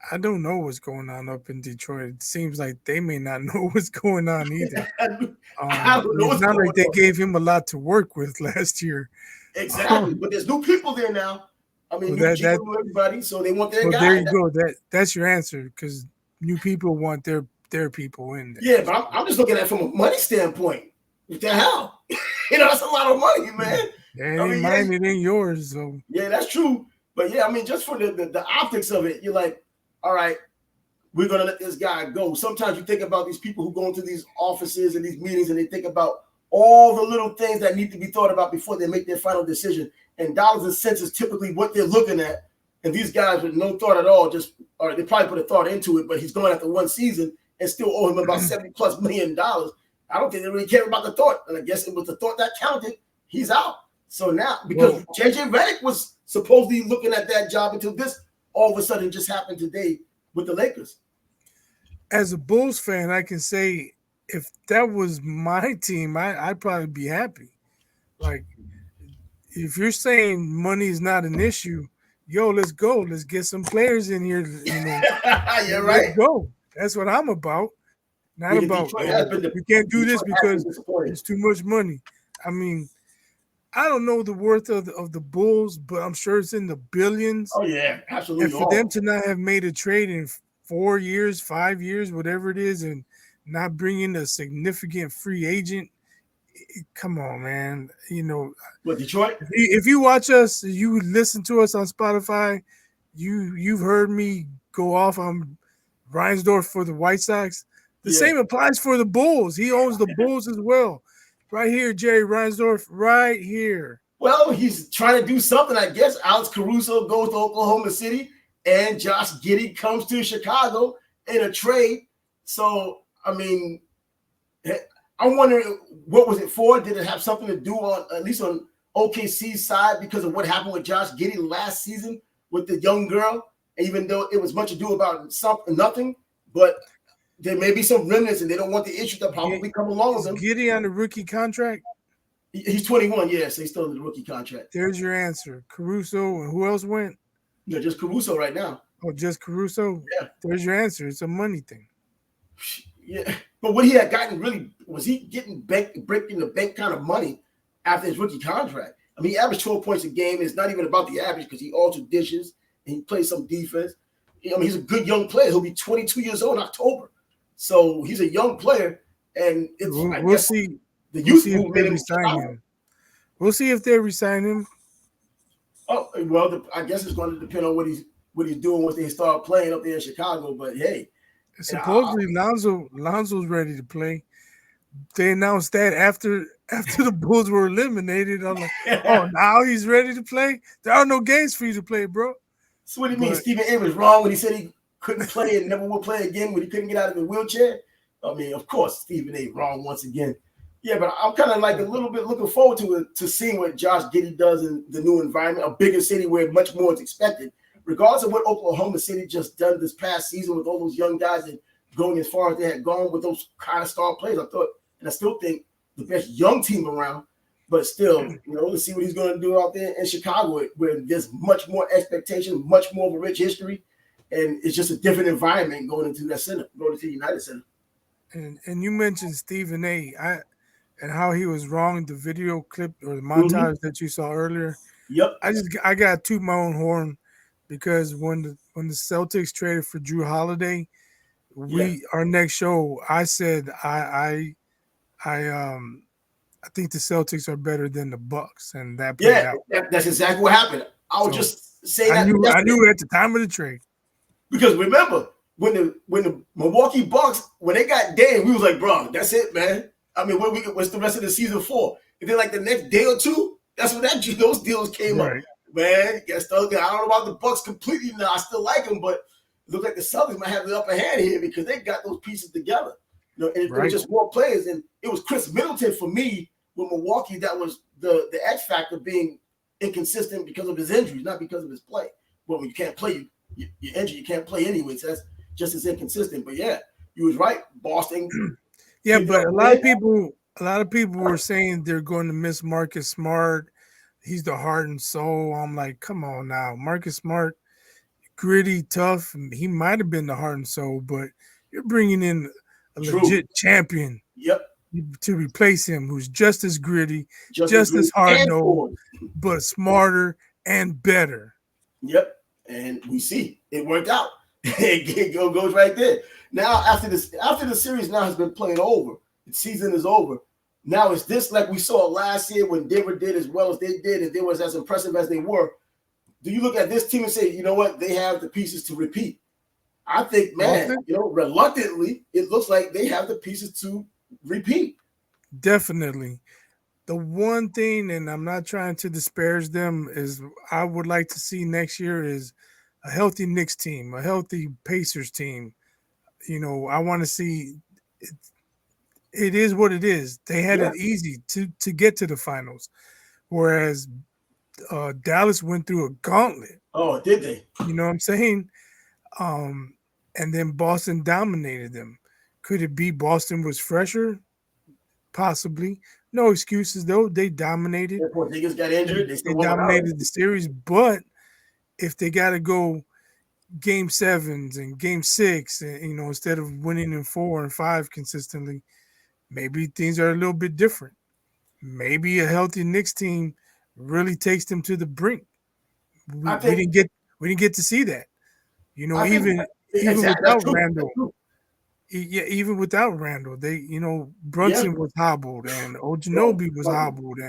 I don't know what's going on up in Detroit. It seems like they may not know what's going on either. I don't know. It's not like they gave him a lot to work with last year. Exactly, but there's new people there now. I mean, new everybody, so they want their guy. There you go. That's your answer, because new people want their people in there. Yeah, but I'm just looking at it from a money standpoint. What the hell? That's a lot of money, man. Yeah, it ain't mine, it ain't yours. So yeah, that's true. But yeah, I mean, just for the optics of it, you're like, all right, we're gonna let this guy go. Sometimes you think about these people who go into these offices and these meetings, and they think about all the little things that need to be thought about before they make their final decision. And dollars and cents is typically what they're looking at. And these guys with no thought at all, they probably put a thought into it, but he's going after one season and still owe him about $70+ million. I don't think they really care about the thought. And I guess it was the thought that counted. He's out. So now, because JJ Redick was supposedly looking at that job until this all of a sudden just happened today with the Lakers. As a Bulls fan, I can say if that was my team, I'd probably be happy. Like, if you're saying money is not an issue, let's go. Let's get some players in here. Yeah, right. Let's go. That's what I'm about. Not about we can't do this because it's too much money. I mean, I don't know the worth of the Bulls, but I'm sure it's in the billions. Oh yeah, absolutely. And for them to not have made a trade in 4 years, 5 years, whatever it is, and not bring in a significant free agent, come on, man. What, Detroit? If you watch us, you listen to us on Spotify, you've heard me go off on Reinsdorf for the White Sox. The same applies for the Bulls. He owns the Bulls as well. Right here, Jerry Reinsdorf, right here. Well, he's trying to do something, I guess. Alex Caruso goes to Oklahoma City, and Josh Giddey comes to Chicago in a trade. So, I mean, I wonder, what was it for? Did it have something to do on OKC side because of what happened with Josh Giddey last season with the young girl, even though it was much ado about nothing, but there may be some remnants and they don't want the issues that probably come along with Is him. Giddey on the rookie contract? He's 21, yes. So he's still in the rookie contract. There's your answer. Caruso and who else went? Yeah, just Caruso right now. Oh, just Caruso? Yeah. There's your answer. It's a money thing. Yeah. But what he had gotten really, was he getting breaking the bank kind of money after his rookie contract? I mean, he averaged 12 points a game. It's not even about the average because he also dishes and he plays some defense. I mean, he's a good young player. He'll be 22 years old in October. So he's a young player. And it's, we'll see. The youth movement him. We'll see if they resign him. Oh, well, I guess it's going to depend on what he's doing once they start playing up there in Chicago. But hey, supposedly Lonzo's ready to play. They announced that after the Bulls were eliminated. I'm like, oh, now he's ready to play? There are no games for you to play, bro. So what do you mean? Stephen A was wrong when he said he couldn't play and never will play again when he couldn't get out of the wheelchair? I mean, of course, Stephen A wrong once again. Yeah, but I'm kind of like a little bit looking forward to seeing what Josh Giddey does in the new environment, a bigger city where much more is expected. Regardless of what Oklahoma City just done this past season with all those young guys and going as far as they had gone with those kind of star players, I thought, and I still think the best young team around, but still, let's see what he's going to do out there in Chicago where there's much more expectation, much more of a rich history, and it's just a different environment going into that center, going into the United Center. And you mentioned Stephen A. And how he was wrong in the video clip or the montage that you saw earlier. Yep. I got to toot my own horn because when the Celtics traded for Drew Holiday, our next show, I said I think the Celtics are better than the Bucks, and that played out. That's exactly what happened. I was just saying I knew at the time of the trade. Because remember, when the Milwaukee Bucks, when they got Dame, we was like, bro, that's it, man. I mean, what's the rest of the season for? And then like the next day or two, that's when those deals came up. Man, I don't know about the Bucks completely now. I still like them, but it looks like the Celtics might have the upper hand here because they got those pieces together. And it was just more players. And it was Chris Middleton for me with Milwaukee that was the X factor being inconsistent because of his injuries, not because of his play. Well, when you can't play, you're injured. You can't play anyway. So that's just as inconsistent. But yeah, you was right. Boston. Yeah, but a lot of people were saying they're going to miss Marcus Smart. He's the heart and soul. I'm like, come on now. Marcus Smart, gritty, tough. He might have been the heart and soul, but you're bringing in a legit champion to replace him who's just as gritty, just as hard-nosed, but smarter and better. Yep, and we see it worked out. It goes right there. Now, after the series now has been played over, the season is over. Now, is this like we saw last year when Denver did as well as they did, and they was as impressive as they were? Do you look at this team and say, you know what, they have the pieces to repeat? I think, man, reluctantly, it looks like they have the pieces to repeat. Definitely. The one thing, and I'm not trying to disparage them, is I would like to see next year is a healthy Knicks team, a healthy Pacers team. I want to see it. It is what it is. They had it easy to get to the finals, whereas Dallas went through a gauntlet. Oh, did they? You know what I'm saying? And then Boston dominated them. Could it be Boston was fresher? Possibly. No excuses, though. They dominated. Niggas got injured. They dominated the series, but if they got to go game 7s and game 6, instead of winning in 4 and 5 consistently, maybe things are a little bit different. Maybe a healthy Knicks team really takes them to the brink. We didn't get to see that. Even without Randall. Yeah, even without Randall, Brunson was hobbled and Ojinobi was hobbled,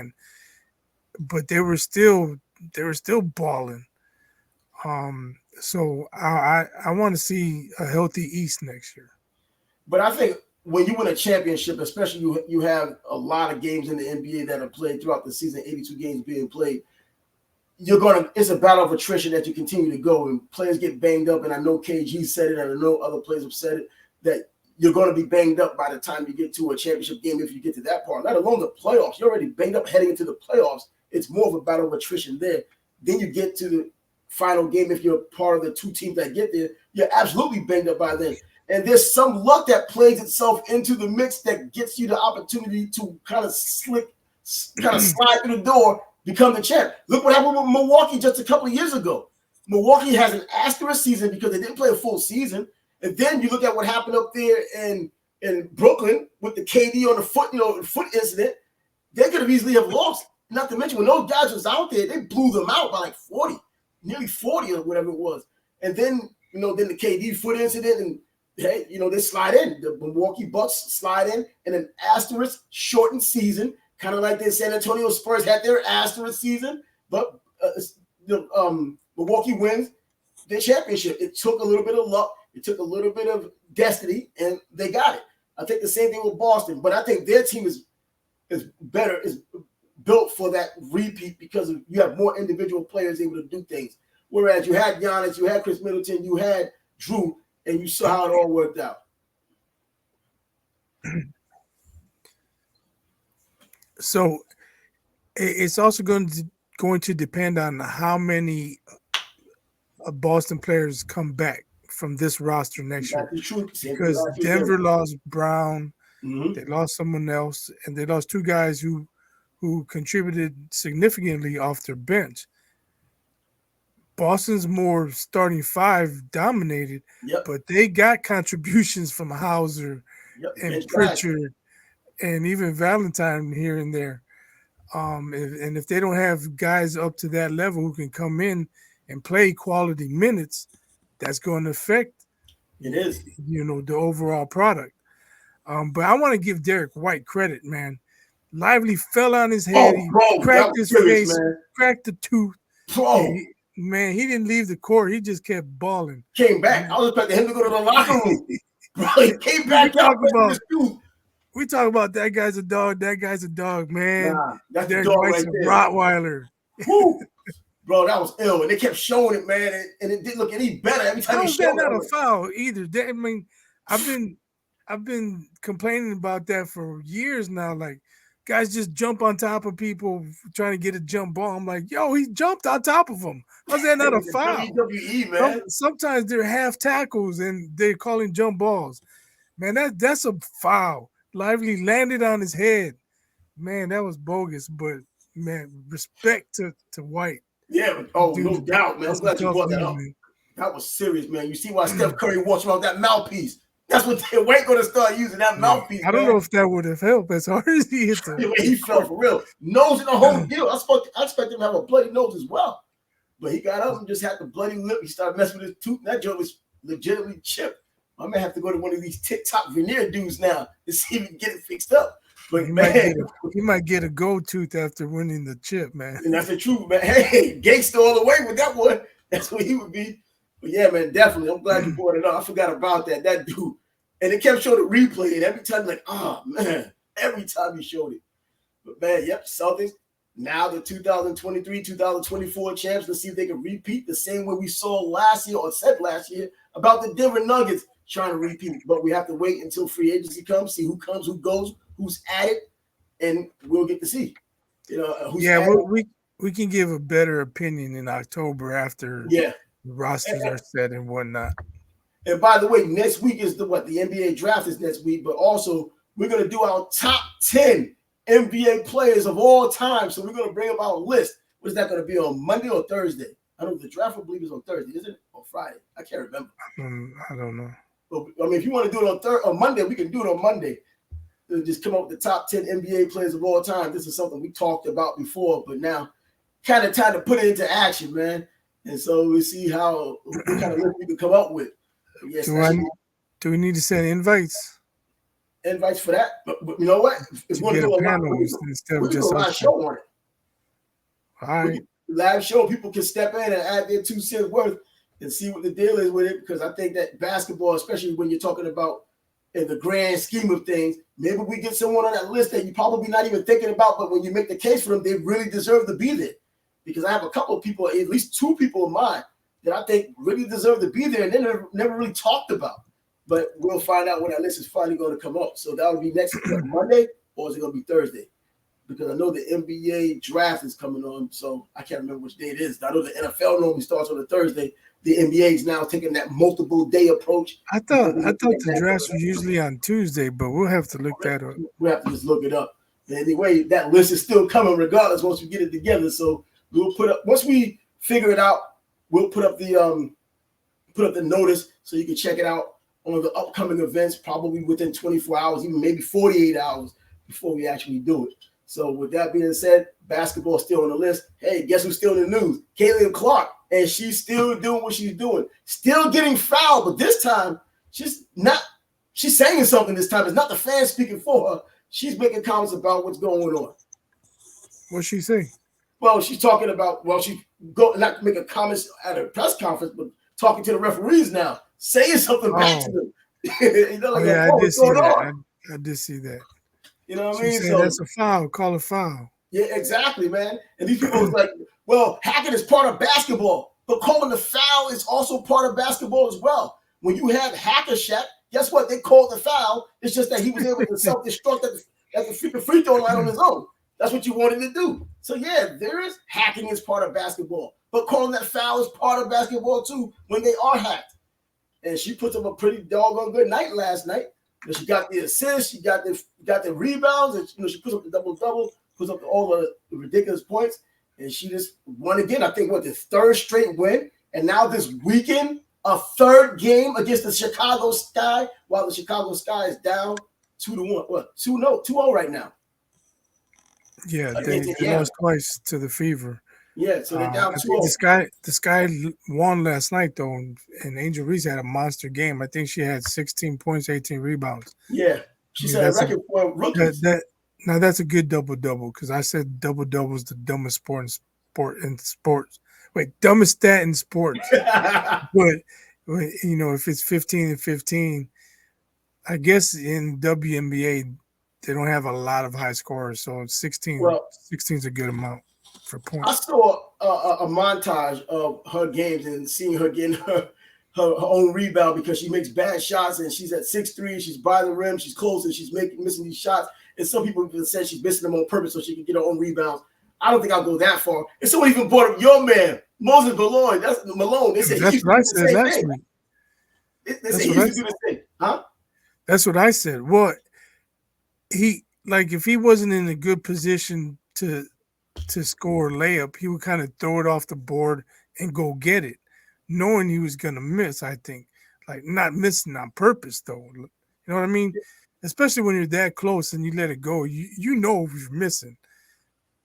but they were still balling. So I want to see a healthy East next year. But I think when you win a championship, especially you have a lot of games in the NBA that are played throughout the season, 82 games being played. It's a battle of attrition that you continue to go, and players get banged up. And I know KG said it, and I know other players have said it, that you're going to be banged up by the time you get to a championship game if you get to that part. Let alone the playoffs. You're already banged up heading into the playoffs it's more of a battle of attrition there. Then you get to the final game. If you're part of the two teams that get there, you're absolutely banged up by then. And there's some luck that plays itself into the mix that gets you the opportunity to kind of slide through the door, become the champ. Look what happened with Milwaukee just a couple of years ago. Milwaukee has an asterisk season because they didn't play a full season. And then you look at what happened up there in Brooklyn with the KD on the foot incident. They could have easily have lost. Not to mention when those guys was out there, they blew them out by like 40, nearly 40 or whatever it was. And then, then the KD foot incident, and hey, they slide in. The Milwaukee Bucks slide in, and an asterisk shortened season, kind of like the San Antonio Spurs had their asterisk season, but Milwaukee wins their championship. It took a little bit of luck. It took a little bit of destiny, and they got it. I think the same thing with Boston, but I think their team is better, is built for that repeat because you have more individual players able to do things. Whereas you had Giannis, you had Chris Middleton, you had Drew, and you saw how it all worked out. So it's also going to depend on how many Boston players come back from this roster next year. Because Denver lost Brown, they lost someone else, and they lost two guys who contributed significantly off their bench. Boston's more starting five dominated, but they got contributions from Hauser and Pritchard and even Valentine here and there. And if they don't have guys up to that level who can come in and play quality minutes, that's going to affect the overall product. But I want to give Derek White credit, man. Lively fell on his head. He cracked his face, cracked the tooth. Man, he didn't leave the court. He just kept balling. Came back. I was expecting him to go to the locker room. Bro, he came back out. We talk about that guy's a dog. That guy's a dog, man. Nah, that's Derek the dog White's right a there. Rottweiler. Woo. Bro, that was ill. And they kept showing it, man. And it didn't look any better every time he showed it. Not a foul either. I mean, I've been complaining about that for years now. Like, guys just jump on top of people trying to get a jump ball. I'm like, yo, he jumped on top of him. How's that not a foul? WWE, man. Sometimes they're half tackles and they're calling jump balls. Man, that's a foul. Lively landed on his head. Man, that was bogus. But, man, respect to White. Yeah, no doubt, man. I'm glad you brought that up. Man. That was serious, man. You see why Steph Curry walks around that mouthpiece. That's what White going to start using, that mouthpiece. I don't know if that would have helped as hard as he hit the way he fell for real. Nose in the whole deal. I expect him to have a bloody nose as well. But he got up and just had the bloody lip. He started messing with his tooth. That joint was legitimately chipped. I may have to go to one of these TikTok veneer dudes now to see if he can get it fixed up. But he might get a gold tooth after winning the chip, man. And that's the truth, man. Hey, gangster all the way with that one. That's what he would be. But yeah, man, definitely. I'm glad you brought it up. I forgot about that. That dude. And it kept showing the replay. And every time, like, oh, man. Every time he showed it. But, man, Celtics, now the 2023-2024 champs. Let's see if they can repeat the same way we saw last year or said last year about the Denver Nuggets trying to repeat. But we have to wait until free agency comes, see who comes, who goes, who's at it, and we'll get to see. We can give a better opinion in October after the rosters are set and whatnot. And by the way, next week is the NBA draft is next week, but also we're going to do our top 10 NBA players of all time. So we're going to bring up our list. What is that going to be on Monday or Thursday? I don't know. The draft, I believe, is on Thursday, isn't it? Or Friday? I can't remember. I don't know. But, I mean, if you want to do it on Monday, we can do it on Monday. Just come up with the top 10 NBA players of all time. This is something we talked about before, but now kind of time to put it into action, man. And so we see what kind of list we can come up with. Yes, do we need to send invites? Invites for that? But you know what? If we're going to do a live show on it. All right. Live show, people can step in and add their 2 cents worth and see what the deal is with it, because I think that basketball, especially when you're talking about in the grand scheme of things, maybe we get someone on that list that you're probably not even thinking about, but when you make the case for them, they really deserve to be there. Because I have a couple of people, at least 2 people in mind, that I think really deserve to be there and they never really talked about. But we'll find out when that list is finally going to come up. So that will be next Monday, or is it going to be Thursday? because I know the NBA draft is coming on, so I can't remember which day it is. I know the NFL normally starts on a Thursday. The NBA is now taking that multiple day approach. I thought the drafts were usually on Tuesday, but we'll have to look that up. We'll have to just look it up. Anyway, that list is still coming regardless once we get it together. So we'll put up, once we figure it out, we'll put up the notice so you can check it out on the upcoming events, probably within 24 hours, even maybe 48 hours before we actually do it. So with that being said, basketball is still on the list. Hey, guess who's still in the news? Caitlin Clark, and she's still doing what she's doing. Still getting fouled, but this time she's saying something this time. It's not the fans speaking for her. She's making comments about what's going on. What's she saying? Well, she's talking about, she not making comments at a press conference, but talking to the referees now, saying something back to them. I did see that. I did see that. You know what I mean? So that's a foul. Call a foul. Yeah, exactly, man. And these people was like, well, hacking is part of basketball, but calling the foul is also part of basketball as well. When you have Hacker Shack, guess what? They called the foul. It's just that he was able to self-destruct at the freaking free throw line on his own. That's what you wanted to do. So, yeah, there is hacking as part of basketball, but calling that foul is part of basketball too when they are hacked. And she puts up a pretty doggone good night last night. And she got the assist, she got the rebounds, and she puts up the double-double, puts up all the ridiculous points, and she just won again. I think the third straight win, and now this weekend, a third game against the Chicago Sky, while the Chicago Sky is down 2-1. What? 2-0 right now. Yeah, they lost twice to the Fever. Yeah, so they're down 2-0. The Sky won last night, though, and Angel Reese had a monster game. I think she had 16 points, 18 rebounds. Yeah, she set a record for rookies. Now, that's a good double-double, because I said double-double is the dumbest sport in sports. Wait, dumbest stat in sports. But, if it's 15 and 15, I guess in WNBA, they don't have a lot of high scorers, so 16 is a good amount for points. I saw a montage of her games and seeing her getting her own rebound because she makes bad shots and she's at 6'3", she's by the rim, she's close, and she's missing these shots. And some people even said she's missing them on purpose so she can get her own rebounds. I don't think I'll go that far. And someone even brought up your man, Moses Malone. That's Malone. They said that's what I said last week. They said he used to do the same. Huh? That's what I said. Well, if he wasn't in a good position to score a layup, he would kind of throw it off the board and go get it, knowing he was going to miss, I think. Like, not missing on purpose, though. You know what I mean? Especially when you're that close and you let it go. You know you're missing.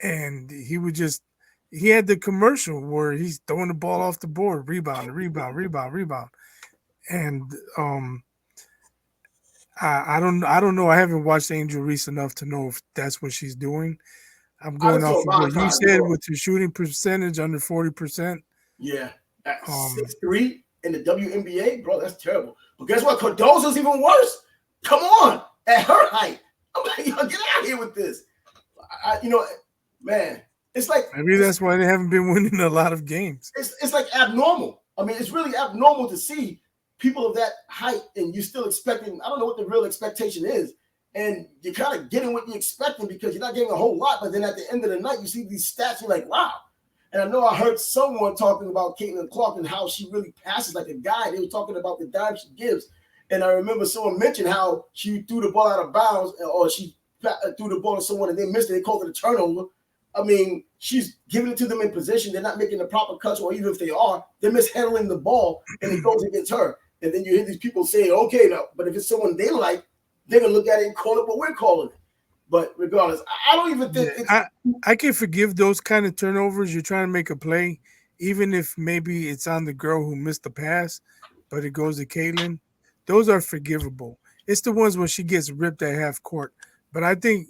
And he had the commercial where he's throwing the ball off the board, rebound. And I don't know. I haven't watched Angel Reese enough to know if that's what she's doing. I'm going off of what you said with your shooting percentage under 40%. Yeah. At 6'3" in the WNBA, bro, that's terrible. But guess what? Cardozo's even worse. Come on. At her height. I'm like, yo, get out of here with this. Man, it's like maybe that's why they haven't been winning a lot of games. It's like abnormal. I mean, it's really abnormal to see people of that height and you're still expecting. I don't know what the real expectation is. And you're kind of getting what you're expecting because you're not getting a whole lot. But then at the end of the night, you see these stats, you're like, wow. And I know I heard someone talking about Caitlin Clark and how she really passes like a guy. They were talking about the dime she gives. And I remember someone mentioned how she threw the ball out of bounds or she threw the ball to someone and they missed it. They called it a turnover. I mean, she's giving it to them in position. They're not making the proper cuts, or even if they are, they're mishandling the ball and it goes against her. And then you hear these people saying, okay, now, but if it's someone they like, they're going to look at it and call it what we're calling it. But regardless, I don't even think I can forgive those kind of turnovers. You're trying to make a play, even if maybe it's on the girl who missed the pass, but it goes to Caitlin. Those are forgivable. It's the ones where she gets ripped at half court. But I think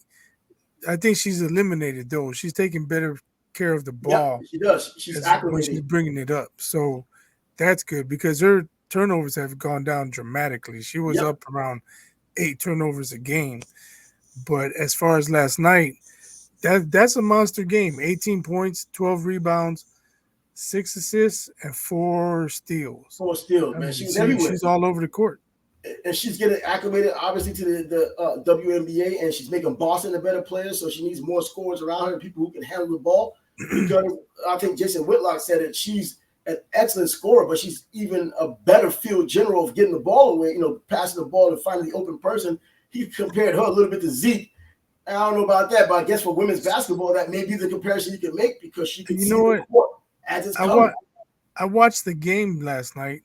she's eliminated those. She's taking better care of the ball. Yeah, she does. She's acclimated. She's bringing it up. So that's good because her turnovers have gone down dramatically. She was up around 8 turnovers a game. But as far as last night, that's a monster game. 18 points, 12 rebounds, 6 assists, and 4 steals. 4 steals, man. She's everywhere. She's all over the court. and she's getting acclimated, obviously, to the WNBA, and she's making Boston a better player. So she needs more scorers around her and people who can handle the ball. Because I think Jason Whitlock said it. She's an excellent scorer, but she's even a better field general of getting the ball away. Passing the ball and finding the open person. He compared her a little bit to Zeke. I don't know about that, but I guess for women's basketball, that may be the comparison you can make because she can see the court as it's coming. I watched the game last night,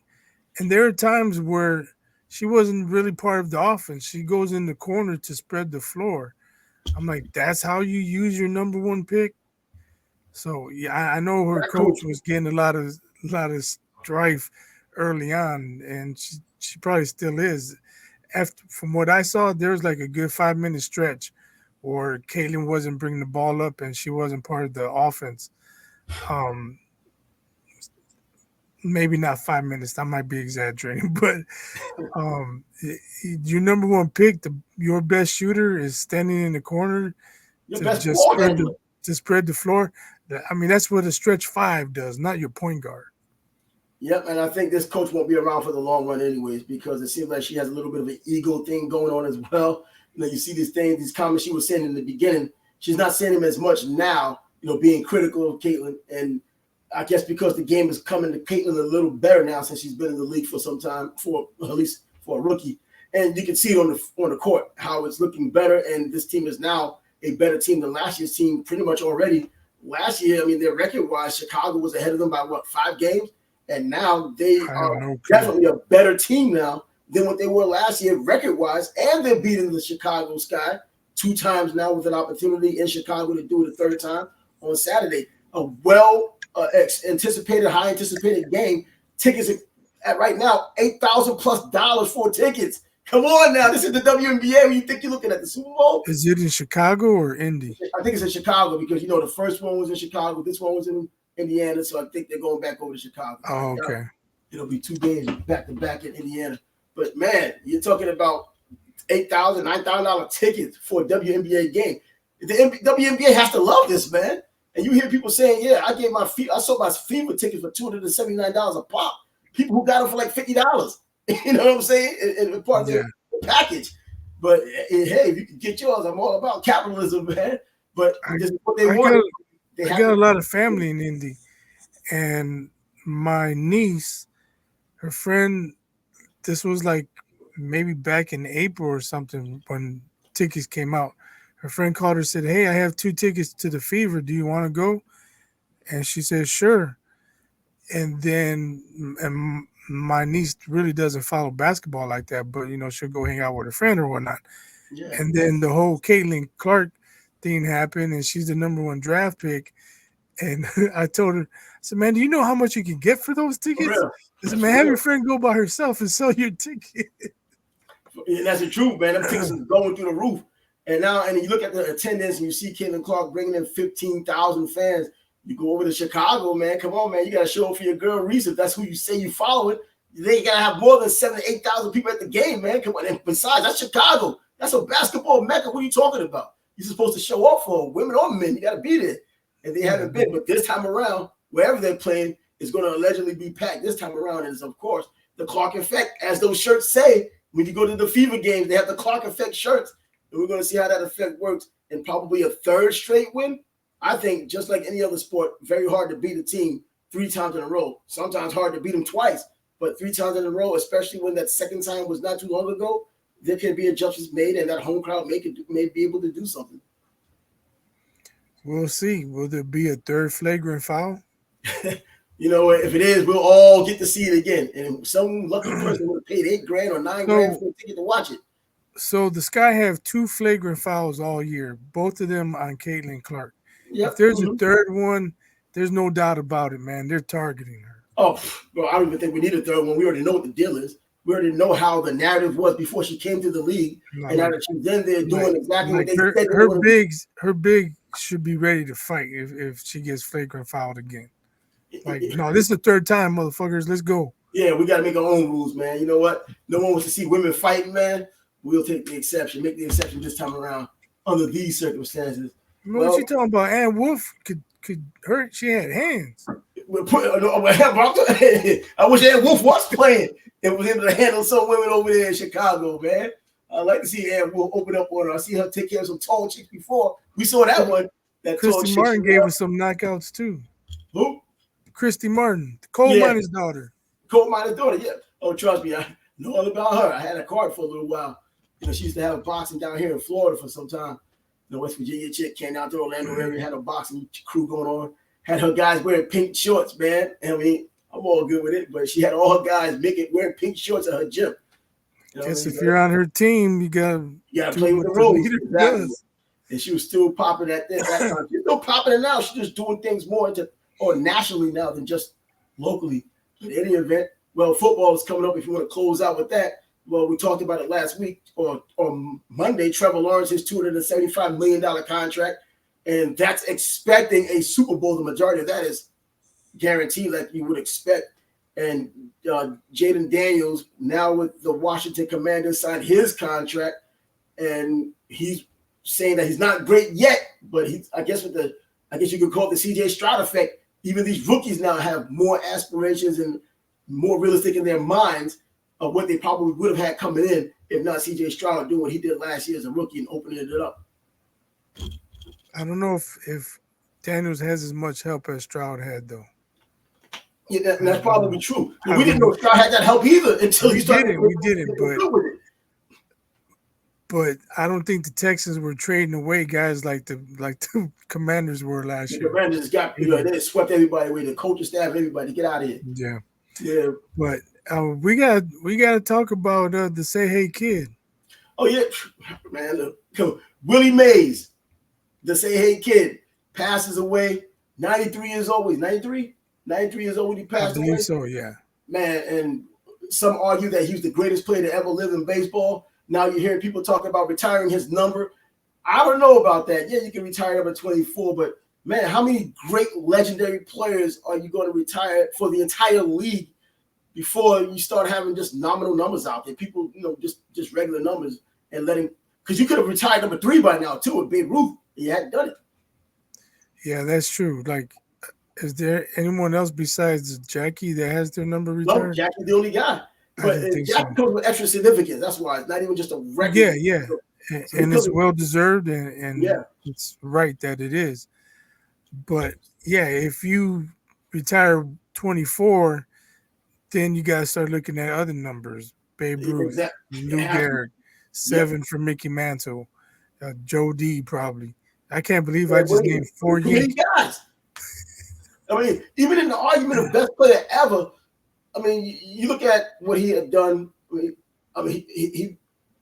and there are times where she wasn't really part of the offense. She goes in the corner to spread the floor. I'm like, that's how you use your number one pick. So yeah, I know her coach was getting a lot of strife early on, and she probably still is. From what I saw, there was like a good 5-minute stretch where Caitlin wasn't bringing the ball up and she wasn't part of the offense. Maybe not 5 minutes. I might be exaggerating, but your number one pick, your best shooter, is standing in the corner to spread the floor. I mean, that's what a stretch 5 does, not your point guard. Yep, and I think this coach won't be around for the long run anyways, because it seems like she has a little bit of an ego thing going on as well. You see these comments she was saying in the beginning. She's not saying them as much now, being critical of Caitlin. And I guess because the game is coming to Caitlin a little better now since she's been in the league for some time, at least for a rookie. And you can see it on the court how it's looking better. And this team is now a better team than last year's team pretty much already. Last year, I mean, their record-wise, Chicago was ahead of them by, 5 games? And now they are definitely a better team now than what they were last year record-wise. And they're beating the Chicago Sky 2 times now with an opportunity in Chicago to do it a 3rd time on Saturday. A high anticipated game. Tickets at right now, $8,000+ for tickets. Come on now. This is the WNBA. When you think you're looking at the Super Bowl. Is it in Chicago or Indy? I think it's in Chicago because, the first one was in Chicago. This one was in Indiana, so I think they're going back over to Chicago. Oh, okay. It'll be 2 games back to back in Indiana. But man, you're talking about $8,000, $9,000 tickets for a WNBA game. The WNBA has to love this, man. And you hear people saying, "Yeah, I sold my fever tickets for $279 a pop." People who got them for like $50. You know what I'm saying? And part of the package. But hey, if you can get yours, I'm all about capitalism, man. But this is what they want. I got a lot of family in Indy, and my niece, her friend, this was like maybe back in April or something when tickets came out. Her friend called her and said, "Hey, I have 2 tickets to the Fever. Do you want to go?" And she said, "Sure." And my niece really doesn't follow basketball like that, but she'll go hang out with her friend or whatnot. Yeah. And then the whole Caitlin Clark thing happened, and she's the number 1 draft pick. And I told her, I said, "Man, do you know how much you can get for those tickets?" I said, "Man, have your friend go by herself and sell your ticket." And that's the truth, man. Them tickets is going through the roof. And you look at the attendance and you see Caitlin Clark bringing in 15,000 fans. You go over to Chicago, man. Come on, man. You got to show up for your girl, Reese. If that's who you say you follow it, they got to have more than 7,000 to 8,000 people at the game, man. Come on. And besides, that's Chicago. That's a basketball mecca. What are you talking about? You're supposed to show up for women or men. You got to be there. And they haven't been. But this time around, wherever they're playing is going to allegedly be packed this time around. And it's, of course, the Clark effect. As those shirts say, when you go to the Fever games, they have the Clark effect shirts. And we're going to see how that effect works in probably a 3rd straight win. I think just like any other sport, very hard to beat a team 3 times in a row. Sometimes hard to beat them twice, but 3 times in a row, especially when that 2nd time was not too long ago, there can be adjustments made, and that home crowd may be able to do something. We'll see. Will there be a 3rd flagrant foul? If it is, we'll all get to see it again. And some lucky person would have paid $8,000 or $9,000 for a ticket to watch it. So the Sky have 2 flagrant fouls all year, both of them on Caitlin Clark. Yep. If there's a 3rd one, there's no doubt about it, man. They're targeting her. Oh, well, I don't even think we need a 3rd one. We already know what the deal is. We already know how the narrative was before she came to the league. And now that she's in there doing exactly what they said. Her big should be ready to fight if she gets flagrant fouled again. No, this is the 3rd time, motherfuckers. Let's go. Yeah, we got to make our own rules, man. You know what? No one wants to see women fighting, man. We'll take the exception. Make the exception this time around under these circumstances. What you talking about? Ann Wolf could hurt. She had hands. I wish Ed Wolf was playing and was able to handle some women over there in Chicago, man. I'd like to see Ed Wolf open up on her. I see her take care of some tall chicks before. We saw that one. That tall Christy chick. Martin gave us some knockouts too. Who? Christy Martin, the coal miner's daughter. Coal miner's daughter, yeah. Oh, trust me, I know all about her. I had a card for a little while. You know, she used to have a boxing down here in Florida for some time. The West Virginia chick came out to Orlando area, had a boxing crew going on. Had her guys wearing pink shorts, man. I mean, I'm all good with it, but she had all her guys wearing pink shorts at her gym. You know guess if you're on her team, you gotta play with the rules. Exactly. And she was still popping at that time. She's still popping it now. She's just doing things more nationally now than just locally. In any event, well, football is coming up. If you want to close out with that, well, we talked about it last week or Monday. Trevor Lawrence, his $275 million contract, and that's expecting a Super Bowl. The majority of that is guaranteed, like you would expect. And Jaden Daniels, now with the Washington Commanders, signed his contract, and he's saying that he's not great yet, but I guess you could call it the CJ Stroud effect. Even these rookies now have more aspirations and more realistic in their minds of what they probably would have had coming in if not CJ Stroud doing what he did last year as a rookie and opening it up. I don't know if Daniels has as much help as Stroud had, though. Yeah, that's probably true. We didn't know Stroud had that help either until he started. We didn't, but I don't think the Texans were trading away guys like the Commanders were last year. The Commanders they swept everybody away. The coaching staff, everybody, get out of here. Yeah. But we got to talk about the Say Hey Kid. Oh yeah, man. Look, Willie Mays, the Say Hey Kid, passes away. 93 years old. He's 93. 93 years old when he passed away. I believe so, yeah. Man, and some argue that he was the greatest player to ever live in baseball. Now you're hearing people talk about retiring his number. I don't know about that. Yeah, you can retire number 24, but man, how many great legendary players are you going to retire for the entire league before you start having just nominal numbers out there? People, just regular numbers and letting – because you could have retired number 3 by now too with Babe Ruth. He hadn't done it. Yeah, that's true. Like, is there anyone else besides Jackie that has their number retired? No, Jackie's the only guy. But Jackie comes with extra significance. That's why it's not even just a record. Yeah. And it's well deserved, and it's right that it is. But yeah, if you retire 24, then you got to start looking at other numbers. Babe Ruth, Lou Gehrig, 7 for Mickey Mantle, Joe D probably. I can't believe I just named 4 Yankees guys. I mean, even in the argument of best player ever, I mean, you look at what he had done. I mean, he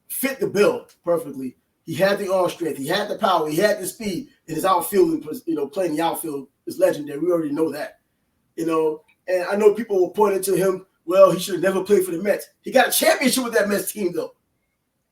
fit the bill perfectly. He had the arm strength. He had the power. He had the speed. And his outfield, playing the outfield is legendary. We already know that. And I know people will point to him, well, he should have never played for the Mets. He got a championship with that Mets team, though.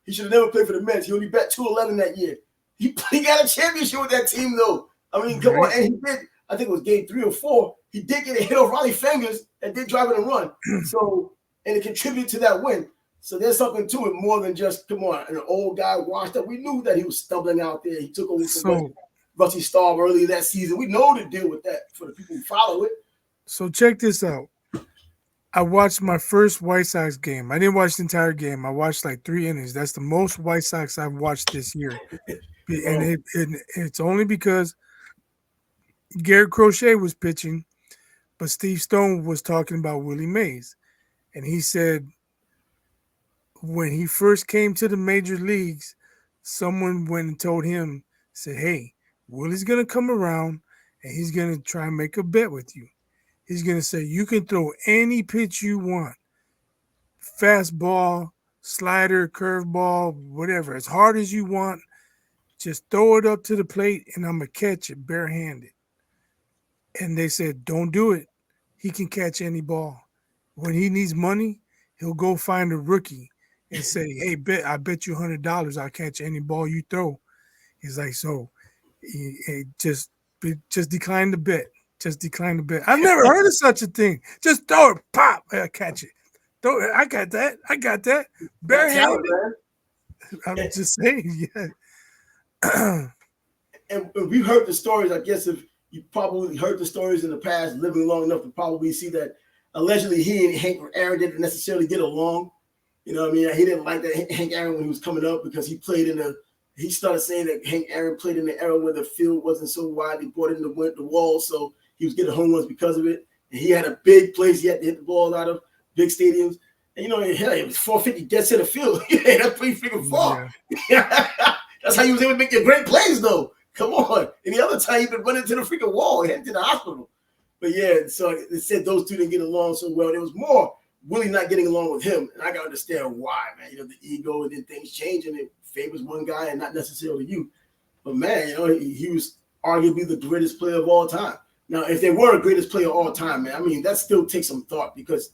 He should have never played for the Mets. He only bet 211 that year. He got a championship with that team, though. I mean, come on. And he did, I think it was game 3 or 4. He did get a hit off Ronnie Fingers and did drive it and run. So, and it contributed to that win. So there's something to it more than just, come on, an old guy washed up. We knew that he was stumbling out there. He took over from Rusty Staub earlier that season. We know to deal with that for the people who follow it. So check this out. I watched my first White Sox game. I didn't watch the entire game. I watched like 3 innings. That's the most White Sox I've watched this year. And it's only because Garrett Crochet was pitching, but Steve Stone was talking about Willie Mays. And he said when he first came to the major leagues, someone went and told him, said, hey, Willie's going to come around and he's going to try and make a bet with you. He's going to say, you can throw any pitch you want. Fastball, slider, curveball, whatever. As hard as you want. Just throw it up to the plate and I'm going to catch it barehanded. And they said, don't do it. He can catch any ball. When he needs money, he'll go find a rookie and say, hey, I bet you $100 I'll catch any ball you throw. He's like, so just decline the bet. Just decline the bet. I've never heard of such a thing. Just throw it, pop, I'll catch it. Throw it. I got that. Barehanded. I'm just saying, yeah. And we heard the stories, I guess, of you probably heard the stories in the past, living long enough to probably see that allegedly he and Hank Aaron didn't necessarily get along. You know what I mean? He didn't like that Hank Aaron when he was coming up because he started saying that Hank Aaron played in the era where the field wasn't so wide. They brought in the wall, so he was getting home runs because of it. And he had a big place he had to hit the ball out of, big stadiums. And, hell, it was 450 dead center field. Yeah, that's pretty freaking far. Yeah. That's how you was able to make your great plays, though. Come on. Any other time, you've been running to the freaking wall and heading to the hospital. But, yeah, so it said those two didn't get along so well. There was more Willie not getting along with him. And I got to understand why, man. The ego and then things change and it favors one guy and not necessarily you. But, man, he was arguably the greatest player of all time. Now, if they were the greatest player of all time, man, I mean, that still takes some thought because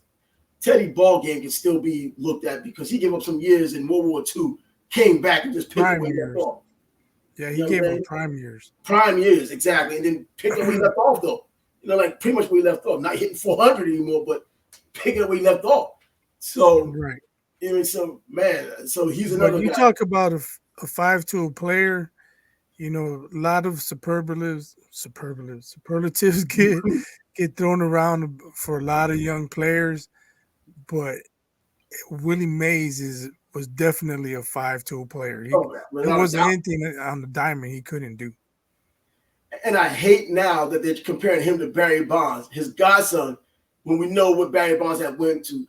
Teddy Ballgame can still be looked at because he gave up some years in World War II, came back and just picked up where he left off. Yeah, he gave up prime years. Prime years, exactly. And then picked up where he left off, though. Like pretty much where he left off. Not hitting 400 anymore, but picking up where he left off. So, right. So he's another guy. You talk about a 5-tool player, a lot of superlatives get thrown around for a lot of young players, but Willie Mays was definitely a 5-tool player. There wasn't anything on the diamond he couldn't do. And I hate now that they're comparing him to Barry Bonds, his godson, when we know what Barry Bonds had went to.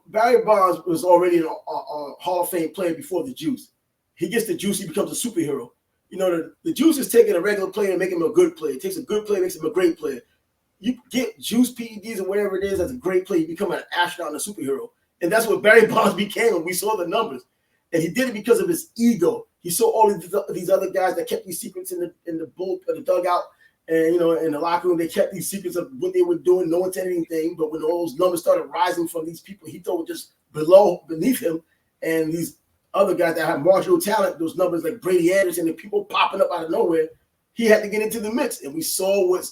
Barry Bonds was already a Hall of Fame player before the juice. He gets the juice, he becomes a superhero. The juice is taking a regular player and making him a good player. It takes a good player, makes him a great player. You get juice PEDs or whatever it is as a great player, you become an astronaut and a superhero. And that's what Barry Bonds became when we saw the numbers. And he did it because of his ego. He saw all of these other guys that kept these secrets in the dugout and, in the locker room. They kept these secrets of what they were doing. No one said anything. But when all those numbers started rising from these people he thought were just beneath him, and these other guys that have marginal talent, those numbers like Brady Anderson and people popping up out of nowhere, he had to get into the mix. And we saw what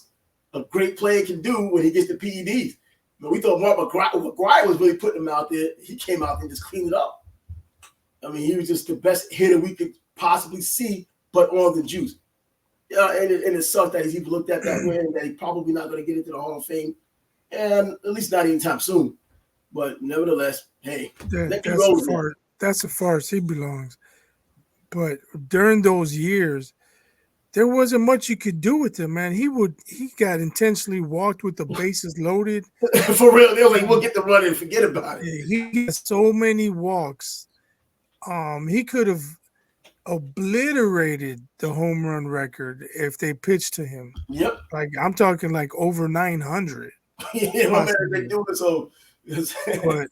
a great player can do when he gets the PEDs. But we thought Mark McGwire was really putting him out there. He came out and just cleaned it up. I mean, he was just the best hitter we could possibly see, but on the juice. And it sucks that he's even looked at that way and that he's probably not going to get into the Hall of Fame, and at least not anytime soon. But nevertheless, hey, that's as far as he belongs. But during those years, there wasn't much you could do with him, man. He got intentionally walked with the bases loaded. For real, they were like, we'll get the run and forget about it. Yeah, he got so many walks. He could have obliterated the home run record if they pitched to him. Yep. Like I'm talking like over 900. Yeah, my man, they do it so. But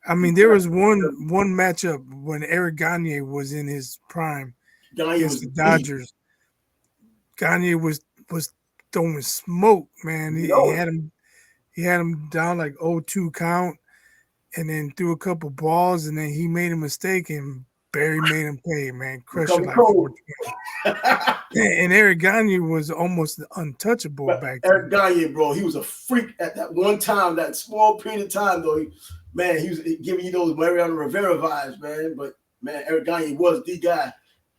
I mean, there was one matchup when Eric Gagne was in his prime against the Dodgers. Gagne was throwing smoke, man. He had him down like 0-2 count, and then threw a couple balls, and then he made a mistake, and Barry made him pay, man. Crushed it like 420. And Eric Gagne was almost untouchable back then. Eric Gagne, bro, he was a freak at that one time, that small period of time, though. He was giving you those Mariano Rivera vibes, man. But, man, Eric Gagne was the guy.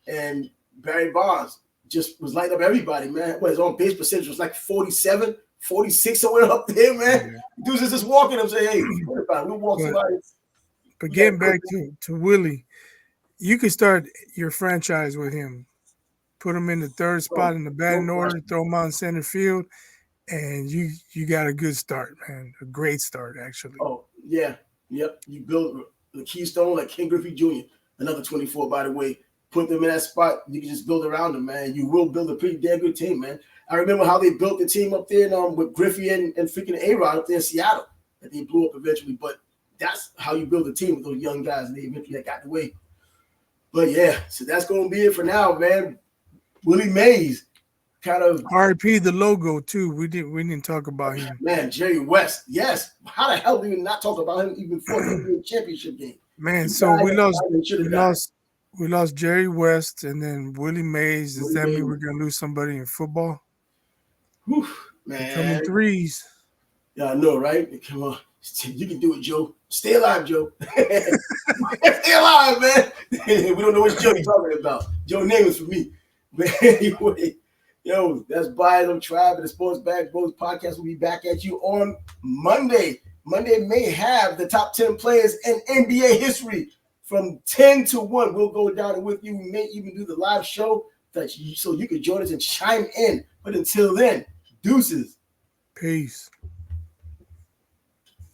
And Barry Bonds just was lighting up everybody, man. His on base percentage was like 47, 46, somewhere up there, man. Yeah. Dudes just walking up and say, hey, we'll walk somebody. But getting back to Willie, you could start your franchise with him. Put him in the third spot in the batting order, throw him out in center field, and you got a good start, man. A great start, actually. Oh, yeah. Yep. You build the keystone like Ken Griffey Jr., another 24, by the way. Put them in that spot, you can just build around them, man. You will build a pretty damn good team, man. I remember how they built the team up there with Griffey and freaking A-Rod up there in Seattle that they blew up eventually. But that's how you build a team with those young guys, and they eventually got the way. But, yeah, so that's going to be it for now, man. Willie Mays kind of RIP the logo too. We didn't talk about him. Man, Jerry West. Yes. How the hell did we not talk about him even before the championship game? Man, so we lost Jerry West and then Willie Mays. Does that mean we're gonna lose somebody in football? Whew, man. Coming threes. Yeah, I know, right? Come on. You can do it, Joe. Stay alive, Joe. Stay alive, man. We don't know which Joe you're talking about. Joe name is for me. But anyway, Yo, that's Bias. I'm Trav, and the Sports Bag Bros podcast will be back at you on Monday. Monday may have the top 10 players in NBA history from 10 to 1. We'll go down and with you. We may even do the live show so you can join us and chime in. But until then, deuces. Peace.